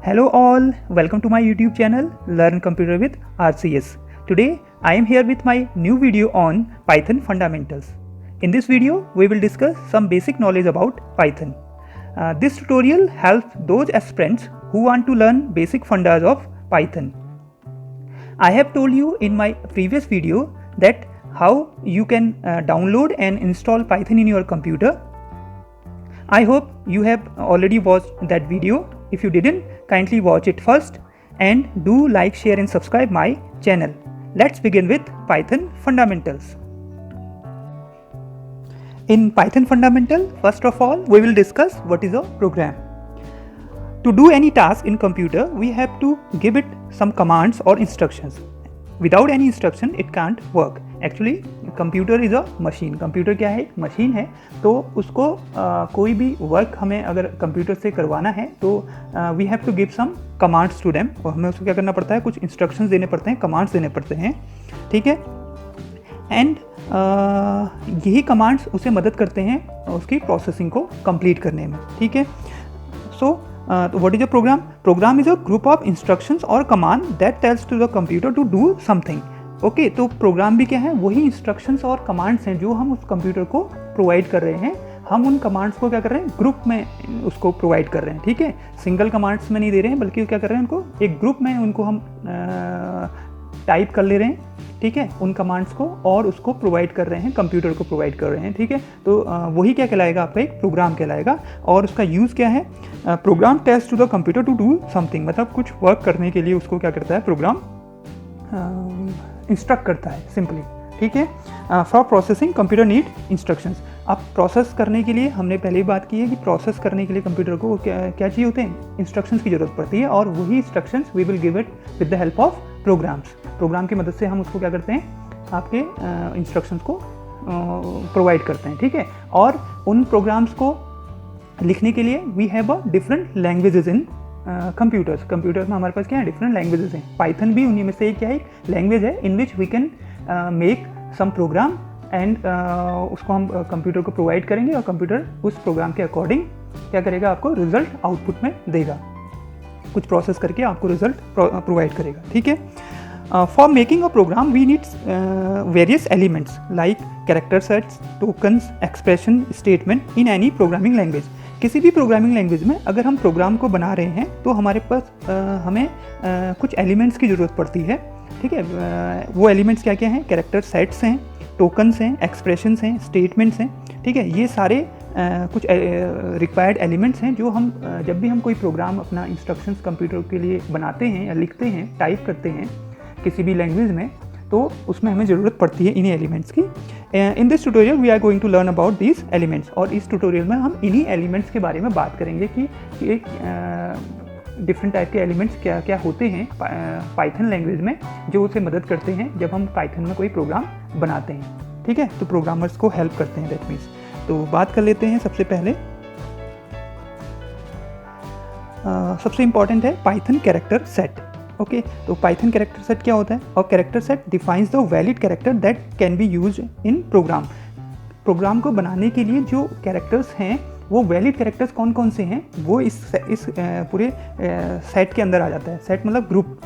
Hello all, welcome to my YouTube channel Learn Computer with RCS. Today I am here with my new video on Python fundamentals. In this video we will discuss some basic knowledge about Python. This tutorial helps those aspirants who want to learn basic fundas of Python. I have told you in my previous video that how you can download and install Python in your computer. I hope you have already watched that video. If you didn't, kindly watch it first and do like, share and subscribe my channel. Let's begin with Python fundamentals. In Python fundamental, first of all, we will discuss what is a program. To do any task in computer, we have to give it some commands or instructions. Without any instruction, it can't work. Actually computer is a machine. Computer क्या है? एक machine है. तो उसको कोई भी work हमें अगर कंप्यूटर से करवाना है तो we have to give some commands to them. और हमें उसको क्या करना पड़ता है? कुछ इंस्ट्रक्शंस देने पड़ते हैं, कमांड्स देने पड़ते हैं. ठीक है. एंड यही कमांड्स उसे मदद करते हैं उसकी प्रोसेसिंग को कंप्लीट करने में. ठीक है. So what is a program? Program is a group of instructions और command that tells to the computer to do something. Okay, तो प्रोग्राम भी क्या है? वही इंस्ट्रक्शंस और कमांड्स हैं जो हम उस कंप्यूटर को प्रोवाइड कर रहे हैं. हम उन कमांड्स को क्या कर रहे हैं? ग्रुप में उसको प्रोवाइड कर रहे हैं. ठीक है. सिंगल कमांड्स में नहीं दे रहे हैं, बल्कि क्या कर रहे हैं? उनको एक ग्रुप में उनको हम टाइप कर ले रहे हैं. ठीक है. उन कमांड्स को और उसको प्रोवाइड कर रहे हैं, कंप्यूटर को प्रोवाइड कर रहे हैं. ठीक है. तो वही क्या कहलाएगा? आपका एक प्रोग्राम कहलाएगा. और उसका यूज़ क्या है? Program tells to the computer to do something. मतलब कुछ वर्क करने के लिए उसको क्या करता है? प्रोग्राम इंस्ट्रक्ट करता है सिंपली. ठीक है. For processing computer need instructions. अब प्रोसेस करने के लिए हमने पहले ही बात की है कि प्रोसेस करने के लिए कंप्यूटर को क्या चाहिए होते हैं? इंस्ट्रक्शंस की ज़रूरत पड़ती है. और वही instructions we will give it with the help of programs. Program की मदद से हम उसको क्या करते हैं? आपके इंस्ट्रक्शंस को प्रोवाइड करते हैं. ठीक है. और उन प्रोग्राम्स को लिखने के लिए we have a different languages in computers में हमारे पास क्या है? डिफरेंट लैंग्वेजेस हैं. पाइथन भी उन्हीं में से एक क्या है? लैंग्वेज है in which we can make some program and उसको हम कंप्यूटर को प्रोवाइड करेंगे और कंप्यूटर उस प्रोग्राम के अकॉर्डिंग क्या करेगा? आपको रिजल्ट आउटपुट में देगा. कुछ प्रोसेस करके आपको रिजल्ट प्रोवाइड करेगा. ठीक है. For making a program we needs various elements like character sets, tokens, expression, statement in any programming language. किसी भी प्रोग्रामिंग लैंग्वेज में अगर हम प्रोग्राम को बना रहे हैं तो हमारे पास हमें कुछ एलिमेंट्स की ज़रूरत पड़ती है. ठीक है. वो एलिमेंट्स क्या क्या हैं? कैरेक्टर सेट्स हैं, टोकन्स हैं, एक्सप्रेशंस हैं, स्टेटमेंट्स हैं. ठीक है. ये सारे कुछ रिक्वायर्ड एलिमेंट्स हैं जो हम जब भी हम कोई प्रोग्राम अपना इंस्ट्रक्शंस कंप्यूटर के लिए बनाते हैं या लिखते हैं, टाइप करते हैं किसी भी लैंग्वेज में, तो उसमें हमें ज़रूरत पड़ती है इन्हीं एलिमेंट्स की. In this tutorial we are going to learn about these elements. और इस ट्यूटोरियल में हम इन्हीं एलिमेंट्स के बारे में बात करेंगे कि एक डिफरेंट टाइप के एलिमेंट्स क्या क्या होते हैं पाइथन लैंग्वेज में जो उसे मदद करते हैं जब हम पाइथन में कोई प्रोग्राम बनाते हैं. ठीक है. तो प्रोग्रामर्स को हेल्प करते हैं, दैट मीन्स. तो बात कर लेते हैं. सबसे पहले सबसे इम्पॉर्टेंट है पाइथन कैरेक्टर सेट. ओके. तो पाइथन कैरेक्टर सेट क्या होता है? और character set defines the valid character that can be use in program. Program को बनाने के लिए जो कैरेक्टर्स हैं वो वैलिड कैरेक्टर्स कौन कौन से हैं वो इस पूरे सेट के अंदर आ जाता है. सेट मतलब ग्रुप.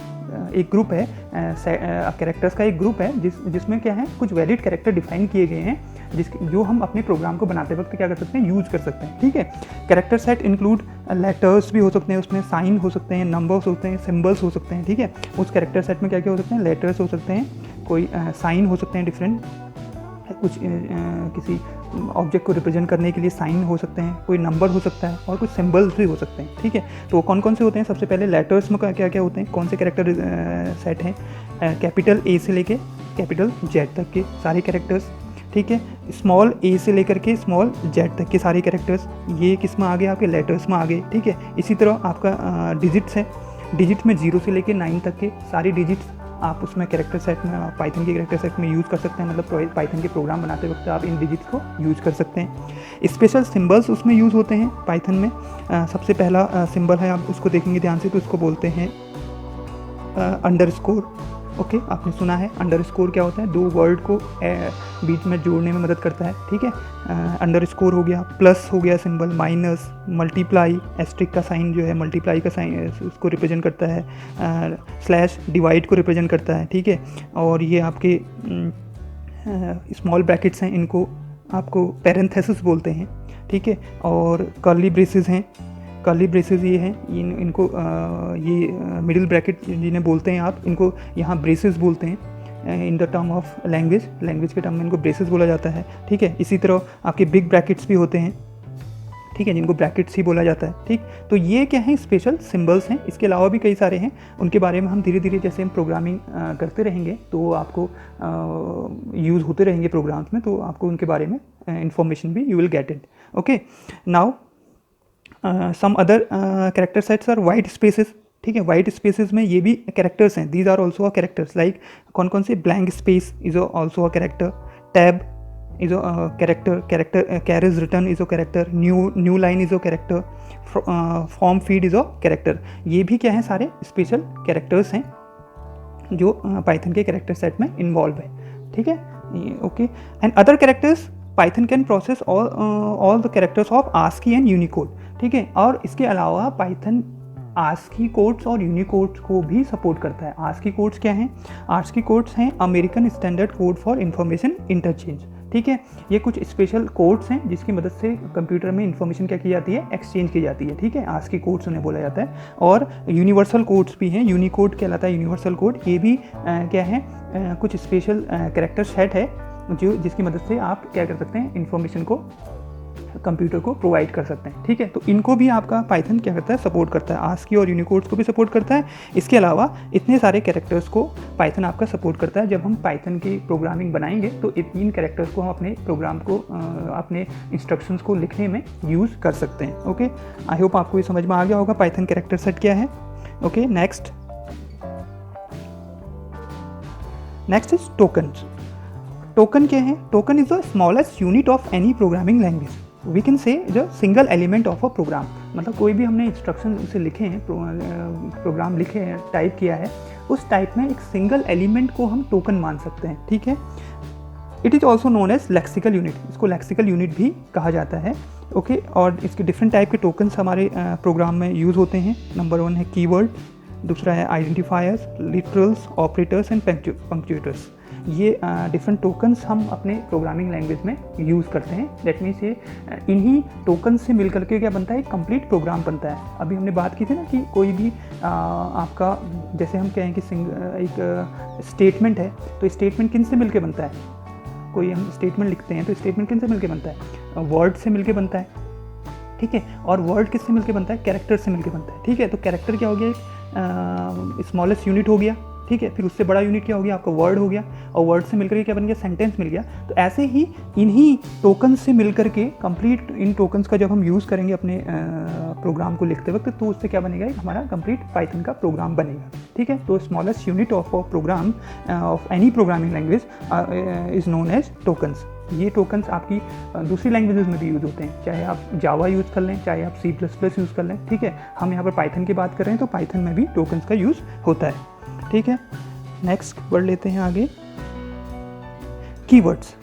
एक ग्रुप है, कैरेक्टर्स का एक ग्रुप है जिसमें क्या है? कुछ वैलिड कैरेक्टर डिफाइन किए गए हैं जो हम अपने प्रोग्राम को बनाते वक्त क्या कर सकते हैं? यूज़ कर सकते हैं. ठीक है. कैरेक्टर सेट इंक्लूड लेटर्स भी हो सकते हैं, उसमें साइन हो सकते हैं, नंबर्स होते हैं, सिंबल्स हो सकते हैं. ठीक है. उस कैरेक्टर सेट में क्या क्या हो सकते हैं? लेटर्स हो सकते हैं, कोई साइन हो सकते हैं डिफरेंट, कुछ किसी ऑब्जेक्ट को रिप्रेजेंट करने के लिए साइन हो सकते हैं, कोई नंबर हो सकता है और कुछ सिंबल्स भी हो सकते हैं. ठीक है. तो कौन कौन से होते हैं? सबसे पहले लेटर्स में क्या क्या होते हैं? कौन से कैरेक्टर सेट हैं? कैपिटल ए से लेके कैपिटल जेड तक के सारे कैरेक्टर्स. ठीक है. स्मॉल ए से लेकर के स्मॉल जेड तक के सारे कैरेक्टर्स, ये किस में आ गए? आपके लेटर्स में आ गए. ठीक है. इसी तरह आपका डिजिट्स है. डिजिट में 0 से लेके 9 तक के सारे डिजिट्स आप उसमें कैरेक्टर सेट में, पाइथन के कैरेक्टर सेट में यूज़ कर सकते हैं. मतलब पाइथन के प्रोग्राम बनाते वक्त आप इन डिजिट्स को यूज़ कर सकते हैं. स्पेशल सिंबल्स उसमें यूज़ होते हैं पाइथन में. सबसे पहला सिंबल है, आप उसको देखेंगे ध्यान से, तो उसको बोलते हैं अंडरस्कोर. ओके, आपने सुना है अंडरस्कोर क्या होता है, दो वर्ड को बीच में जोड़ने में मदद करता है, ठीक है। अंडरस्कोर हो गया, प्लस हो गया सिंबल, माइनस, मल्टीप्लाई, एस्ट्रिक का साइन जो है मल्टीप्लाई का साइन उसको रिप्रेजेंट करता है, स्लैश डिवाइड को रिप्रेजेंट करता है, ठीक है। और ये आपके स्मॉल ब्रैकेट्स हैं, इनको आपको पैरेंथेसिस बोलते हैं, ठीक है। और कर्ली ब्रेसेस हैं, कर्ली ब्रेसेस ये हैं, इनको ये मिडिल ब्रैकेट जिन्हें बोलते हैं आप, इनको यहाँ ब्रेसेस बोलते हैं in the term of language के टर्म में इनको ब्रेसेस बोला जाता है, ठीक है। इसी तरह आपके बिग ब्रैकेट्स भी होते हैं, ठीक है, जिनको ब्रैकेट्स ही बोला जाता है, ठीक। तो ये क्या है, स्पेशल सिंबल्स हैं। इसके अलावा भी कई सारे हैं, उनके बारे में हम धीरे धीरे जैसे हम प्रोग्रामिंग करते रहेंगे तो आपको यूज़ होते रहेंगे प्रोग्राम्स में, तो आपको उनके बारे में इंफॉर्मेशन भी you will get it. Okay, now some other character sets are white spaces, ठीक है। वाइट स्पेसेस में ये भी कैरेक्टर्स हैं, these are also a characters, like कौन कौन से, blank space is also a character, tab is a char is written is a character, new line is a character, form feed is a character। ये भी क्या है, सारे special characters हैं जो पाइथन के कैरेक्टर सेट में इन्वॉल्व है, ठीक है। Okay, and other characters, Python can process all the characters of ASCII and Unicode, ठीक है। और इसके अलावा पाइथन आस्की कोड्स और यूनिकोड्स को भी सपोर्ट करता है। आस्की कोड्स क्या हैं, आस्की कोड्स हैं American standard code for information interchange, ठीक है। ये कुछ स्पेशल कोड्स हैं जिसकी मदद से कंप्यूटर में इंफॉर्मेशन क्या की जाती है, एक्सचेंज की जाती है, ठीक है। आस्की कोड्स उन्हें बोला जाता है। और यूनिवर्सल कोड्स भी हैं, यूनिकोड कहलाता है यूनिवर्सल कोड। ये भी क्या है, कुछ स्पेशल कैरेक्टर सेट है जो जिसकी मदद से आप क्या कर सकते हैं, इंफॉर्मेशन को कंप्यूटर को प्रोवाइड कर सकते हैं, ठीक है। तो इनको भी आपका पाइथन क्या करता है, सपोर्ट करता है। आस्की और यूनिकोड्स को भी सपोर्ट करता है। इसके अलावा इतने सारे कैरेक्टर्स को पाइथन आपका सपोर्ट करता है। जब हम पाइथन की प्रोग्रामिंग बनाएंगे तो इन कैरेक्टर्स को हम अपने प्रोग्राम को अपने इंस्ट्रक्शंस को लिखने में यूज़ कर सकते हैं। ओके, आई होप आपको ये समझ में आ गया होगा पाइथन कैरेक्टर सेट क्या है। Okay, next is tokens. Token क्या है, token is the smallest unit of any programming language, we can say जो single element of a program. मतलब कोई भी हमने इंस्ट्रक्शन से लिखे हैं, प्रोग्राम लिखे हैं, टाइप किया है, उस टाइप में एक सिंगल एलिमेंट को हम टोकन मान सकते हैं, ठीक है। It is also known as lexical unit, इसको लेक्सिकल यूनिट भी कहा जाता है। ओके, और इसके डिफरेंट टाइप के टोकन्स हमारे प्रोग्राम में यूज़ होते हैं। नंबर 1 है कीवर्ड, दूसरा है identifiers, literals, operators and punctuators. ये डिफरेंट टोकन्स हम अपने प्रोग्रामिंग लैंग्वेज में यूज़ करते हैं। दैट मीन्स ये इन्हीं टोकन्स से मिलकर के क्या बनता है, एक कंप्लीट प्रोग्राम बनता है। अभी हमने बात की थी ना कि कोई भी आपका, जैसे हम कहें कि एक स्टेटमेंट है, तो स्टेटमेंट किन से मिलकर बनता है, कोई हम स्टेटमेंट लिखते हैं तो स्टेटमेंट किन से मिलकर बनता है, वर्ड से मिलकर बनता है, ठीक है। और वर्ड किससे मिलकर बनता है, कैरेक्टर से मिलकर बनता है, ठीक है। तो कैरेक्टर क्या हो गया, स्मॉलेस्ट यूनिट हो गया, ठीक है। फिर उससे बड़ा यूनिट क्या हो गया, आपका वर्ड हो गया, और वर्ड से मिलकर के क्या बन गया, सेंटेंस मिल गया। तो ऐसे ही इन्हीं टोकन से मिलकर के कंप्लीट, इन टोकन्स का जब हम यूज़ करेंगे अपने प्रोग्राम को लिखते वक्त, तो उससे क्या बनेगा, हमारा कंप्लीट पाइथन का प्रोग्राम बनेगा, ठीक है। तो smallest unit of program of any programming language is known as tokens. ये टोकन्स आपकी दूसरी लैंग्वेजेस में भी यूज़ होते हैं, चाहे आप जावा यूज़ कर लें, चाहे आप C++ यूज़ कर लें, ठीक है। हम यहाँ पर पाइथन की बात कर रहे हैं, तो पाइथन में भी टोकन्स का यूज़ होता है, ठीक है। नेक्स्ट वर्ड लेते हैं आगे, keywords.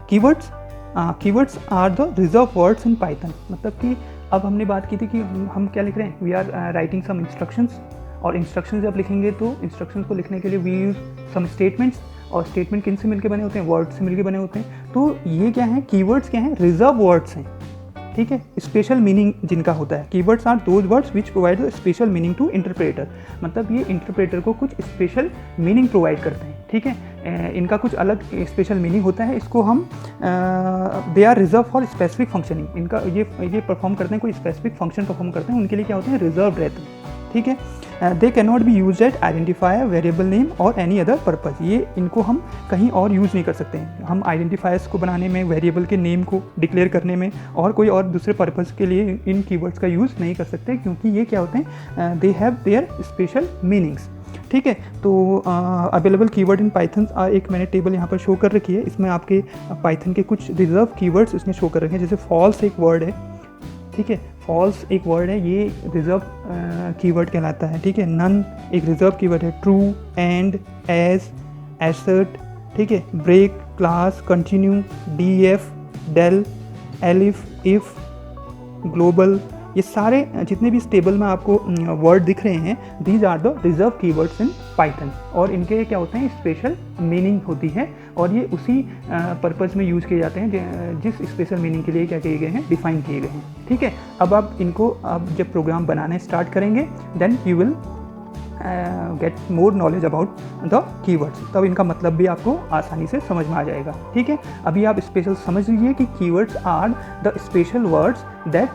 Keywords are the reserve words in Python. मतलब कि अब हमने बात की थी कि हम क्या लिख रहे हैं, we are writing some instructions, और इंस्ट्रक्शंस जब लिखेंगे तो इंस्ट्रक्शंस को लिखने के लिए वी यूज सम स्टेटमेंट्स, और स्टेटमेंट किन से मिलके बने होते हैं, वर्ड से मिलके बने होते हैं। तो ये क्या है, कीवर्ड्स क्या हैं, रिजर्व वर्ड्स हैं, ठीक है, स्पेशल मीनिंग जिनका होता है। Keywords are those words which provide special meaning to interpreter. मतलब ये इंटरप्रेटर को कुछ स्पेशल मीनिंग प्रोवाइड करते हैं, ठीक है। इनका कुछ अलग स्पेशल मीनिंग होता है। इसको हम they are reserve for specific functioning. इनका ये परफॉर्म करते हैं, कोई स्पेसिफिक फंक्शन परफॉर्म करते हैं, उनके लिए क्या होते हैं, रिजर्व रहते हैं, ठीक है। They can not be use at identifier, variable name और एनी अदर पर्पज़। ये इनको हम कहीं और यूज़ नहीं कर सकते हैं। हम आइडेंटिफायर्स को बनाने में, वेरिएबल के नेम को डिक्लेयर करने में, और कोई और दूसरे पर्पज़ के लिए इन कीवर्ड्स का यूज़ नहीं कर सकते, क्योंकि ये क्या होते हैं, they have their special meanings, ठीक है। तो अवेलेबल कीवर्ड इन पाइथन, एक मैंने टेबल यहाँ पर शो कर रखी है। इसमें आपके पाइथन के कुछ रिजर्व कीवर्ड्स इसने शो कर रखे हैं। जैसे फॉल्स एक वर्ड है, ठीक है। फॉल्स एक वर्ड है, ये रिजर्व कीवर्ड कहलाता है, ठीक है। नन एक रिजर्व कीवर्ड है। ट्रू, एंड, एज, एसर्ट, ठीक है। Break, class, continue, def, del, elif, if, global, ये सारे जितने भी स्टेबल में आपको वर्ड दिख रहे हैं, these are the reserve keywords in Python, और इनके क्या होते हैं, स्पेशल मीनिंग होती है, और ये उसी पर्पज़ में यूज़ किए जाते हैं जिस स्पेशल मीनिंग के लिए क्या किए गए हैं, डिफाइन किए गए हैं, ठीक है। अब आप इनको जब प्रोग्राम बनाने स्टार्ट करेंगे, then you will get more knowledge about the keywords, तब इनका मतलब भी आपको आसानी से समझ में आ जाएगा, ठीक है। अभी आप स्पेशल समझ लीजिए कि keywords are the special words that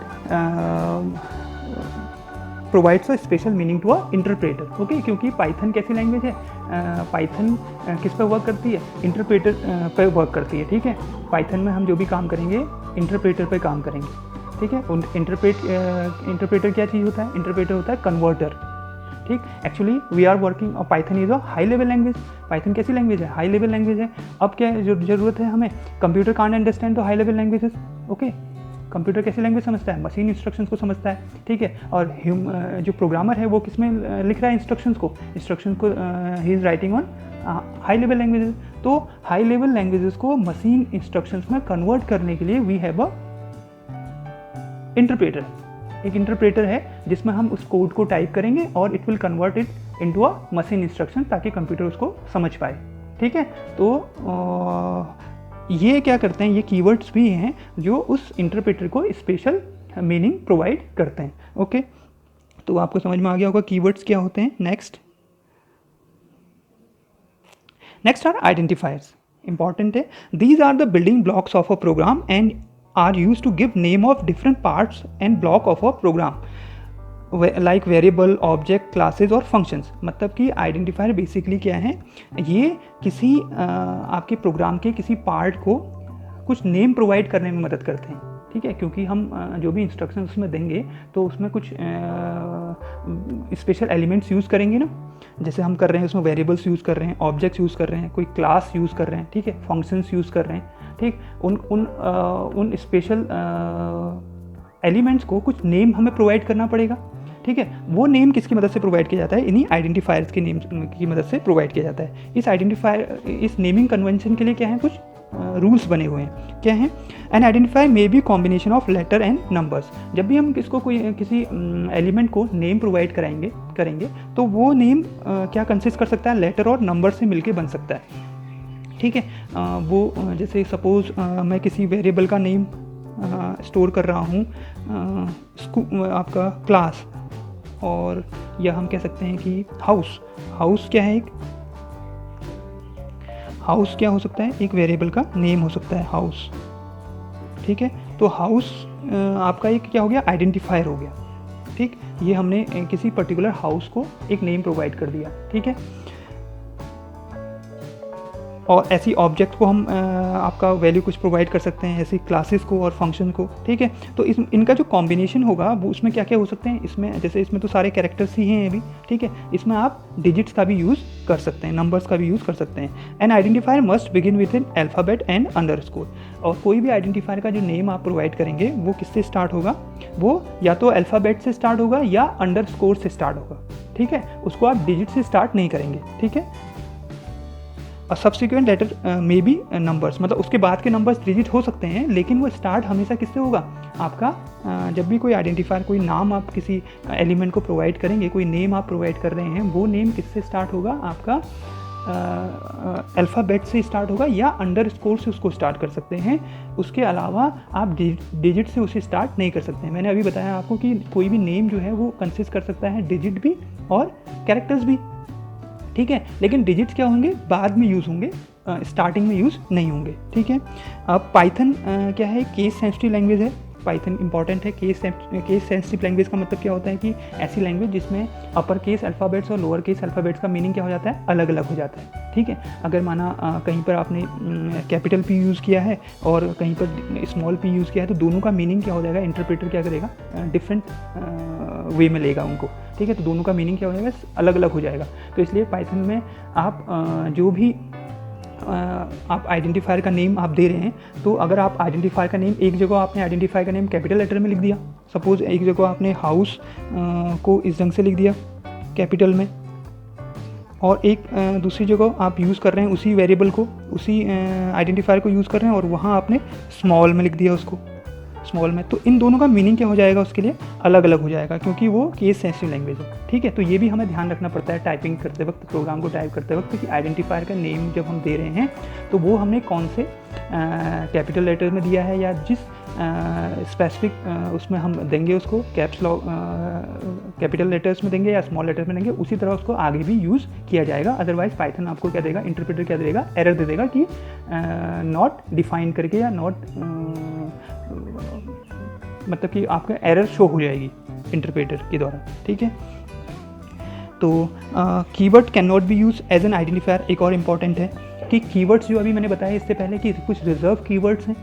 provides a special meaning to a interpreter, okay. क्योंकि पाइथन कैसी लैंग्वेज है, पाइथन किस पर वर्क करती है, इंटरप्रेटर पर वर्क करती है, ठीक है। पाइथन में हम जो भी काम करेंगे इंटरप्रेटर पर काम करेंगे, ठीक है। इंटरप्रेटर क्या चीज़ होता है, इंटरप्रेटर होता है कन्वर्टर, ठीक। एक्चुअली वी आर वर्किंग, और Python is a high level language. Python कैसी लैंग्वेज है, हाई लेवल लैंग्वेज है। अब क्या जरूरत है हमें, computer can't understand the high level languages, okay. Computer कैसी लैंग्वेज समझता है, मशीन इंस्ट्रक्शंस को समझता है, ठीक है। और जो प्रोग्रामर है वो किस में लिख रहा है इंस्ट्रक्शंस को he is writing on high level languages. तो हाई लेवल लैंग्वेजेस को मशीन इंस्ट्रक्शंस में कन्वर्ट करने के लिए वी हैव अ इंटरप्रेटर, एक इंटरप्रेटर है जिसमें हम उस कोड को टाइप करेंगे और it will convert it into a machine instruction, ताकि कंप्यूटर उसको समझ पाए, ठीक है। तो ये क्या करते हैं, ये कीवर्ड्स भी हैं जो उस इंटरप्रेटर को स्पेशल मीनिंग प्रोवाइड करते हैं, ओके। तो आपको समझ में आ गया होगा कीवर्ड्स क्या होते हैं। नेक्स्ट आर आइडेंटिफायर्स, इंपॉर्टेंट है। These are the building blocks of a program and are used to give name of different parts and block of a program, like variable, object, classes और functions। मतलब कि identifier basically क्या है, ये किसी आपके programme के किसी पार्ट को कुछ नेम प्रोवाइड करने में मदद करते हैं, ठीक है। क्योंकि हम जो भी इंस्ट्रक्शन उसमें देंगे तो उसमें कुछ स्पेशल एलिमेंट्स यूज़ करेंगे ना, जैसे हम कर रहे हैं उसमें वेरिएबल्स यूज़ कर रहे हैं, ऑब्जेक्ट्स यूज़ कर रहे हैं, कोई क्लास यूज़ कर रहे हैं, ठीक है, फंक्शंस यूज़ कर रहे हैं, ठीक। उन स्पेशल एलिमेंट्स को कुछ नेम हमें प्रोवाइड करना पड़ेगा, ठीक है। वो नेम किसकी मदद से प्रोवाइड किया जाता है, इन्हीं आइडेंटिफायर्स के नेम की मदद से प्रोवाइड किया जाता है। इस नेमिंग कन्वेंशन के लिए क्या है, कुछ रूल्स बने हुए हैं, क्या है। An identifier may be combination of letter and numbers. जब भी हम किसी एलिमेंट को नेम प्रोवाइड करेंगे तो वो नेम क्या कंसिस्ट कर सकता है, लेटर और नंबर से मिलके बन सकता है, ठीक है। वो जैसे सपोज मैं किसी वेरिएबल का नेम स्टोर कर रहा हूँ, आपका क्लास, और या हम कह सकते हैं कि हाउस क्या है, हाउस क्या हो सकता है, एक वेरिएबल का नेम हो सकता है हाउस, ठीक है। तो हाउस आपका एक क्या हो गया, आइडेंटिफायर हो गया, ठीक। ये हमने किसी पर्टिकुलर हाउस को एक नेम प्रोवाइड कर दिया, ठीक है। और ऐसी ऑब्जेक्ट को हम आपका वैल्यू कुछ प्रोवाइड कर सकते हैं, ऐसी क्लासेस को और फंक्शन को, ठीक है। तो इनका जो कॉम्बिनेशन होगा वो उसमें क्या क्या हो सकते हैं, इसमें तो सारे कैरेक्टर्स ही हैं अभी, ठीक है। इसमें आप डिजिट्स का भी यूज़ कर सकते हैं, नंबर्स का भी यूज़ कर सकते हैं। N identifier must begin with N alphabet and underscore. और कोई भी आइडेंटिफायर का जो नेम आप प्रोवाइड करेंगे वो किससे स्टार्ट होगा, वो या तो अल्फ़ाबेट से स्टार्ट होगा या अंडरस्कोर से स्टार्ट होगा, ठीक है। उसको आप डिजिट से स्टार्ट नहीं करेंगे, ठीक है। Subsequent letter may be numbers, मतलब उसके बाद के नंबर्स डिजिट हो सकते हैं, लेकिन वो स्टार्ट हमेशा किससे होगा, आपका जब भी कोई आइडेंटिफायर, कोई नाम आप किसी एलिमेंट को प्रोवाइड करेंगे, कोई नेम आप प्रोवाइड कर रहे हैं, वो नेम किससे स्टार्ट होगा, आपका अल्फ़ाबेट से स्टार्ट होगा या अंडरस्कोर से उसको स्टार्ट कर सकते हैं। उसके अलावा आप डिजिट से उसे स्टार्ट नहीं कर सकते हैं। मैंने अभी बताया आपको कि कोई भी नेम जो है वो कंसिस्ट कर सकता है डिजिट भी और कैरेक्टर्स भी, ठीक है। लेकिन डिजिट्स क्या होंगे, बाद में यूज़ होंगे, स्टार्टिंग में यूज़ नहीं होंगे, ठीक है। अब पाइथन क्या है, केस सेंसिटिव लैंग्वेज है। पाइथन इंपॉर्टेंट है। केस सेंसिटिव लैंग्वेज का मतलब क्या होता है कि ऐसी लैंग्वेज जिसमें अपर केस अल्फ़ाबेट्स और लोअर केस अल्फ़ाबेट्स का मीनिंग क्या हो जाता है, अलग अलग हो जाता है, ठीक है। अगर माना कहीं पर आपने कैपिटल पी यूज़ किया है और कहीं पर स्मॉल पी यूज़ किया है, तो दोनों का मीनिंग क्या हो जाएगा, इंटरप्रेटर क्या करेगा, डिफरेंट वे में लेगा उनको, ठीक है। तो दोनों का मीनिंग क्या हो जाएगा, अलग अलग हो जाएगा। तो इसलिए पाइथन में आप जो भी आप आइडेंटिफायर का नेम आप दे रहे हैं, तो अगर आप आइडेंटिफायर का नेम एक जगह आपने आइडेंटिफायर का नेम कैपिटल लेटर में लिख दिया, सपोज़ एक जगह आपने हाउस को इस ढंग से लिख दिया कैपिटल में, और एक दूसरी जगह आप यूज़ कर रहे हैं उसी वेरिएबल को, उसी आइडेंटिफायर को यूज़ कर रहे हैं और वहाँ आपने स्मॉल में लिख दिया उसको, स्मॉल में, तो इन दोनों का मीनिंग क्या हो जाएगा उसके लिए अलग अलग हो जाएगा, क्योंकि वो केस सेंसिटिव लैंग्वेज है। ठीक है, तो ये भी हमें ध्यान रखना पड़ता है टाइपिंग करते वक्त, प्रोग्राम को टाइप करते वक्त, कि आइडेंटिफायर का नेम जब हम दे रहे हैं तो वो हमने कौन से कैपिटल लेटर में दिया है, या जिस स्पेसिफिक उसमें हम देंगे उसको कैप्स लॉक कैपिटल लेटर्स में देंगे या स्मॉल लेटर्स में देंगे, उसी तरह उसको आगे भी यूज़ किया जाएगा। अदरवाइज पाइथन आपको क्या देगा, इंटरप्रेटर क्या देगा, एरर दे देगा कि नॉट डिफाइन करके, या नॉट मतलब कि आपका एरर शो हो जाएगी इंटरप्रेटर के द्वारा। ठीक है, तो keyword can not be use as an identifier. एक और इम्पॉर्टेंट है कि कीवर्ड्स जो अभी मैंने बताया इससे पहले कि कुछ रिजर्व कीवर्ड्स हैं,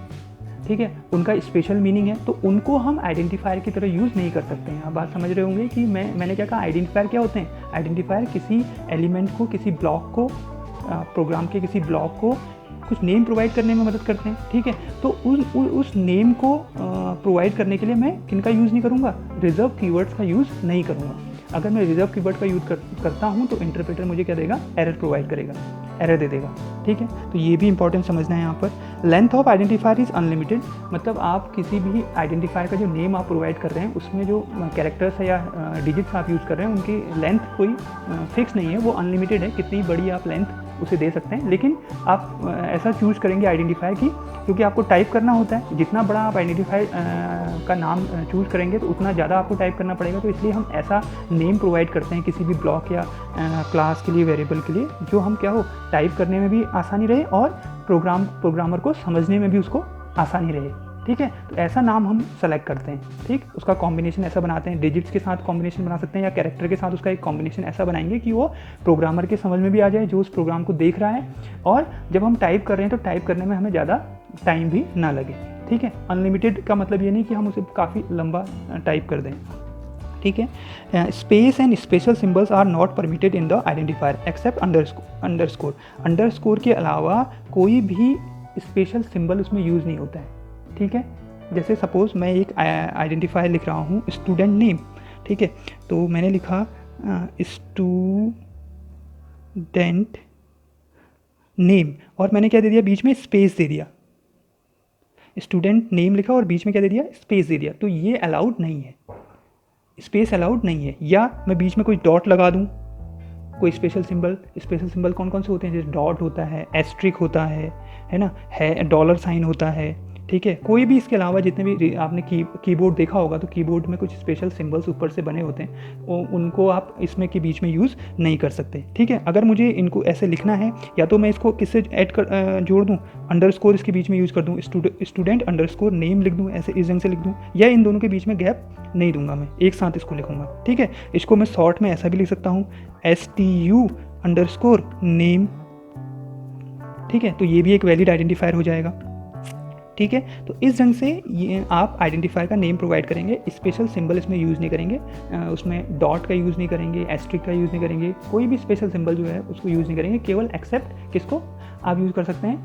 ठीक है, उनका स्पेशल मीनिंग है, तो उनको हम आइडेंटिफायर की तरह यूज़ नहीं कर सकते हैं। आप बात समझ रहे होंगे कि मैंने क्या कहा, आइडेंटिफायर क्या होते हैं, आइडेंटिफायर किसी एलिमेंट को, किसी ब्लॉक को, प्रोग्राम के किसी ब्लॉक को कुछ नेम प्रोवाइड करने में मदद करते हैं। ठीक है, तो उस नेम को प्रोवाइड करने के लिए मैं किनका यूज़ नहीं करूँगा, रिजर्व कीवर्ड्स का यूज़ नहीं करूँगा। अगर मैं रिजर्व कीवर्ड का यूज़ करता हूँ तो इंटरप्रेटर मुझे क्या देगा, एरर प्रोवाइड करेगा, एरर दे देगा। ठीक है, तो ये भी इंपॉर्टेंट समझना है यहाँ पर। Length of identifier is unlimited, मतलब आप किसी भी आइडेंटिफायर का जो नेम आप प्रोवाइड कर रहे हैं उसमें जो कैरेक्टर्स है या डिजिट्स आप यूज़ कर रहे हैं उनकी लेंथ कोई फिक्स नहीं है, वो अनलिमिटेड है, कितनी बड़ी आप लेंथ उसे दे सकते हैं। लेकिन आप ऐसा चूज़ करेंगे आइडेंटिफायर की, क्योंकि आपको टाइप करना होता है, जितना बड़ा आप आइडेंटिफायर का नाम चूज़ करेंगे तो उतना ज़्यादा आपको टाइप करना पड़ेगा, तो इसलिए हम ऐसा नेम प्रोवाइड करते हैं किसी भी ब्लॉक या क्लास के लिए, वेरिएबल के लिए, जो हम क्या हो टाइप करने में भी आसानी रहे और प्रोग्रामर को समझने में भी उसको आसानी रहे। ठीक है, तो ऐसा नाम हम सेलेक्ट करते हैं। ठीक, उसका कॉम्बिनेशन ऐसा बनाते हैं, डिजिट्स के साथ कॉम्बिनेशन बना सकते हैं या कैरेक्टर के साथ उसका एक कॉम्बिनेशन ऐसा बनाएंगे कि वो प्रोग्रामर के समझ में भी आ जाए जो उस प्रोग्राम को देख रहा है, और जब हम टाइप कर रहे हैं तो टाइप करने में हमें ज़्यादा टाइम भी ना लगे। ठीक है, अनलिमिटेड का मतलब ये नहीं कि हम उसे काफ़ी लंबा टाइप कर दें। ठीक है, space and special symbols are not permitted in the identifier except underscore. Underscore के अलावा कोई भी स्पेशल सिंबल उसमें यूज़ नहीं होता है। ठीक है, जैसे सपोज़ मैं एक आइडेंटिफायर लिख रहा हूँ स्टूडेंट नेम, ठीक है, तो मैंने लिखा स्टूडेंट नेम और मैंने क्या दे दिया, बीच में स्पेस दे दिया, स्टूडेंट नेम लिखा और बीच में क्या दे दिया, स्पेस दे दिया, तो ये अलाउड नहीं है, स्पेस अलाउड नहीं है। या मैं बीच में कोई डॉट लगा दूँ, कोई स्पेशल सिंबल कौन कौन से होते हैं, जैसे डॉट होता है, एस्ट्रिक होता है ना, है डॉलर साइन होता है। ठीक है, कोई भी इसके अलावा जितने भी आपने कीबोर्ड देखा होगा तो कीबोर्ड में कुछ स्पेशल सिंबल्स ऊपर से बने होते हैं, उनको आप इसमें के बीच में यूज़ नहीं कर सकते। ठीक है, अगर मुझे इनको ऐसे लिखना है या तो मैं इसको किससे जोड़ दूँ, अंडरस्कोर इसके बीच में यूज़ कर दूँ, स्टूडेंट अंडरस्कोर नेम लिख दूँ, ऐसे इस ढंग से लिख दूँ, या इन दोनों के बीच में गैप नहीं दूंगा, मैं एक साथ इसको लिखूँगा। ठीक है, इसको मैं शॉर्ट में ऐसा भी लिख सकता हूँ STU_name। ठीक है, तो ये भी एक वैलिड आइडेंटिफायर हो जाएगा। ठीक है, तो इस ढंग से ये आप आइडेंटिफायर का नेम प्रोवाइड करेंगे, स्पेशल सिंबल इसमें यूज़ नहीं करेंगे, उसमें डॉट का यूज़ नहीं करेंगे, एस्ट्रिक का यूज़ नहीं करेंगे, कोई भी स्पेशल सिंबल जो है उसको यूज़ नहीं करेंगे, केवल एक्सेप्ट किसको आप यूज़ कर सकते हैं,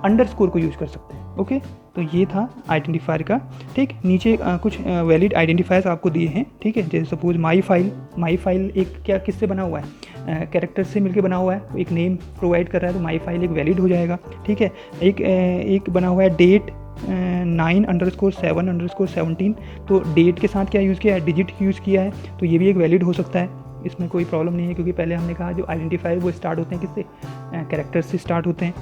अंडरस्कोर को यूज़ कर सकते हैं। ओके, तो ये था आइडेंटिफायर का। ठीक, नीचे कुछ वैलिड आइडेंटिफायर्स आपको दिए हैं। ठीक है, जैसे सपोज माई फाइल एक क्या किससे बना हुआ है, कैरेक्टर से मिलके बना हुआ है, एक नेम प्रोवाइड कर रहा है, तो माई फाइल एक वैलिड हो जाएगा। ठीक है, एक बना हुआ है डेट 9_7_17, तो डेट के साथ क्या यूज़ किया है, डिजिट यूज़ किया है, तो ये भी एक वैलिड हो सकता है, इसमें कोई प्रॉब्लम नहीं है, क्योंकि पहले हमने कहा जो आइडेंटिफायर वो स्टार्ट होते हैं किससे, कैरेक्टर से स्टार्ट होते हैं,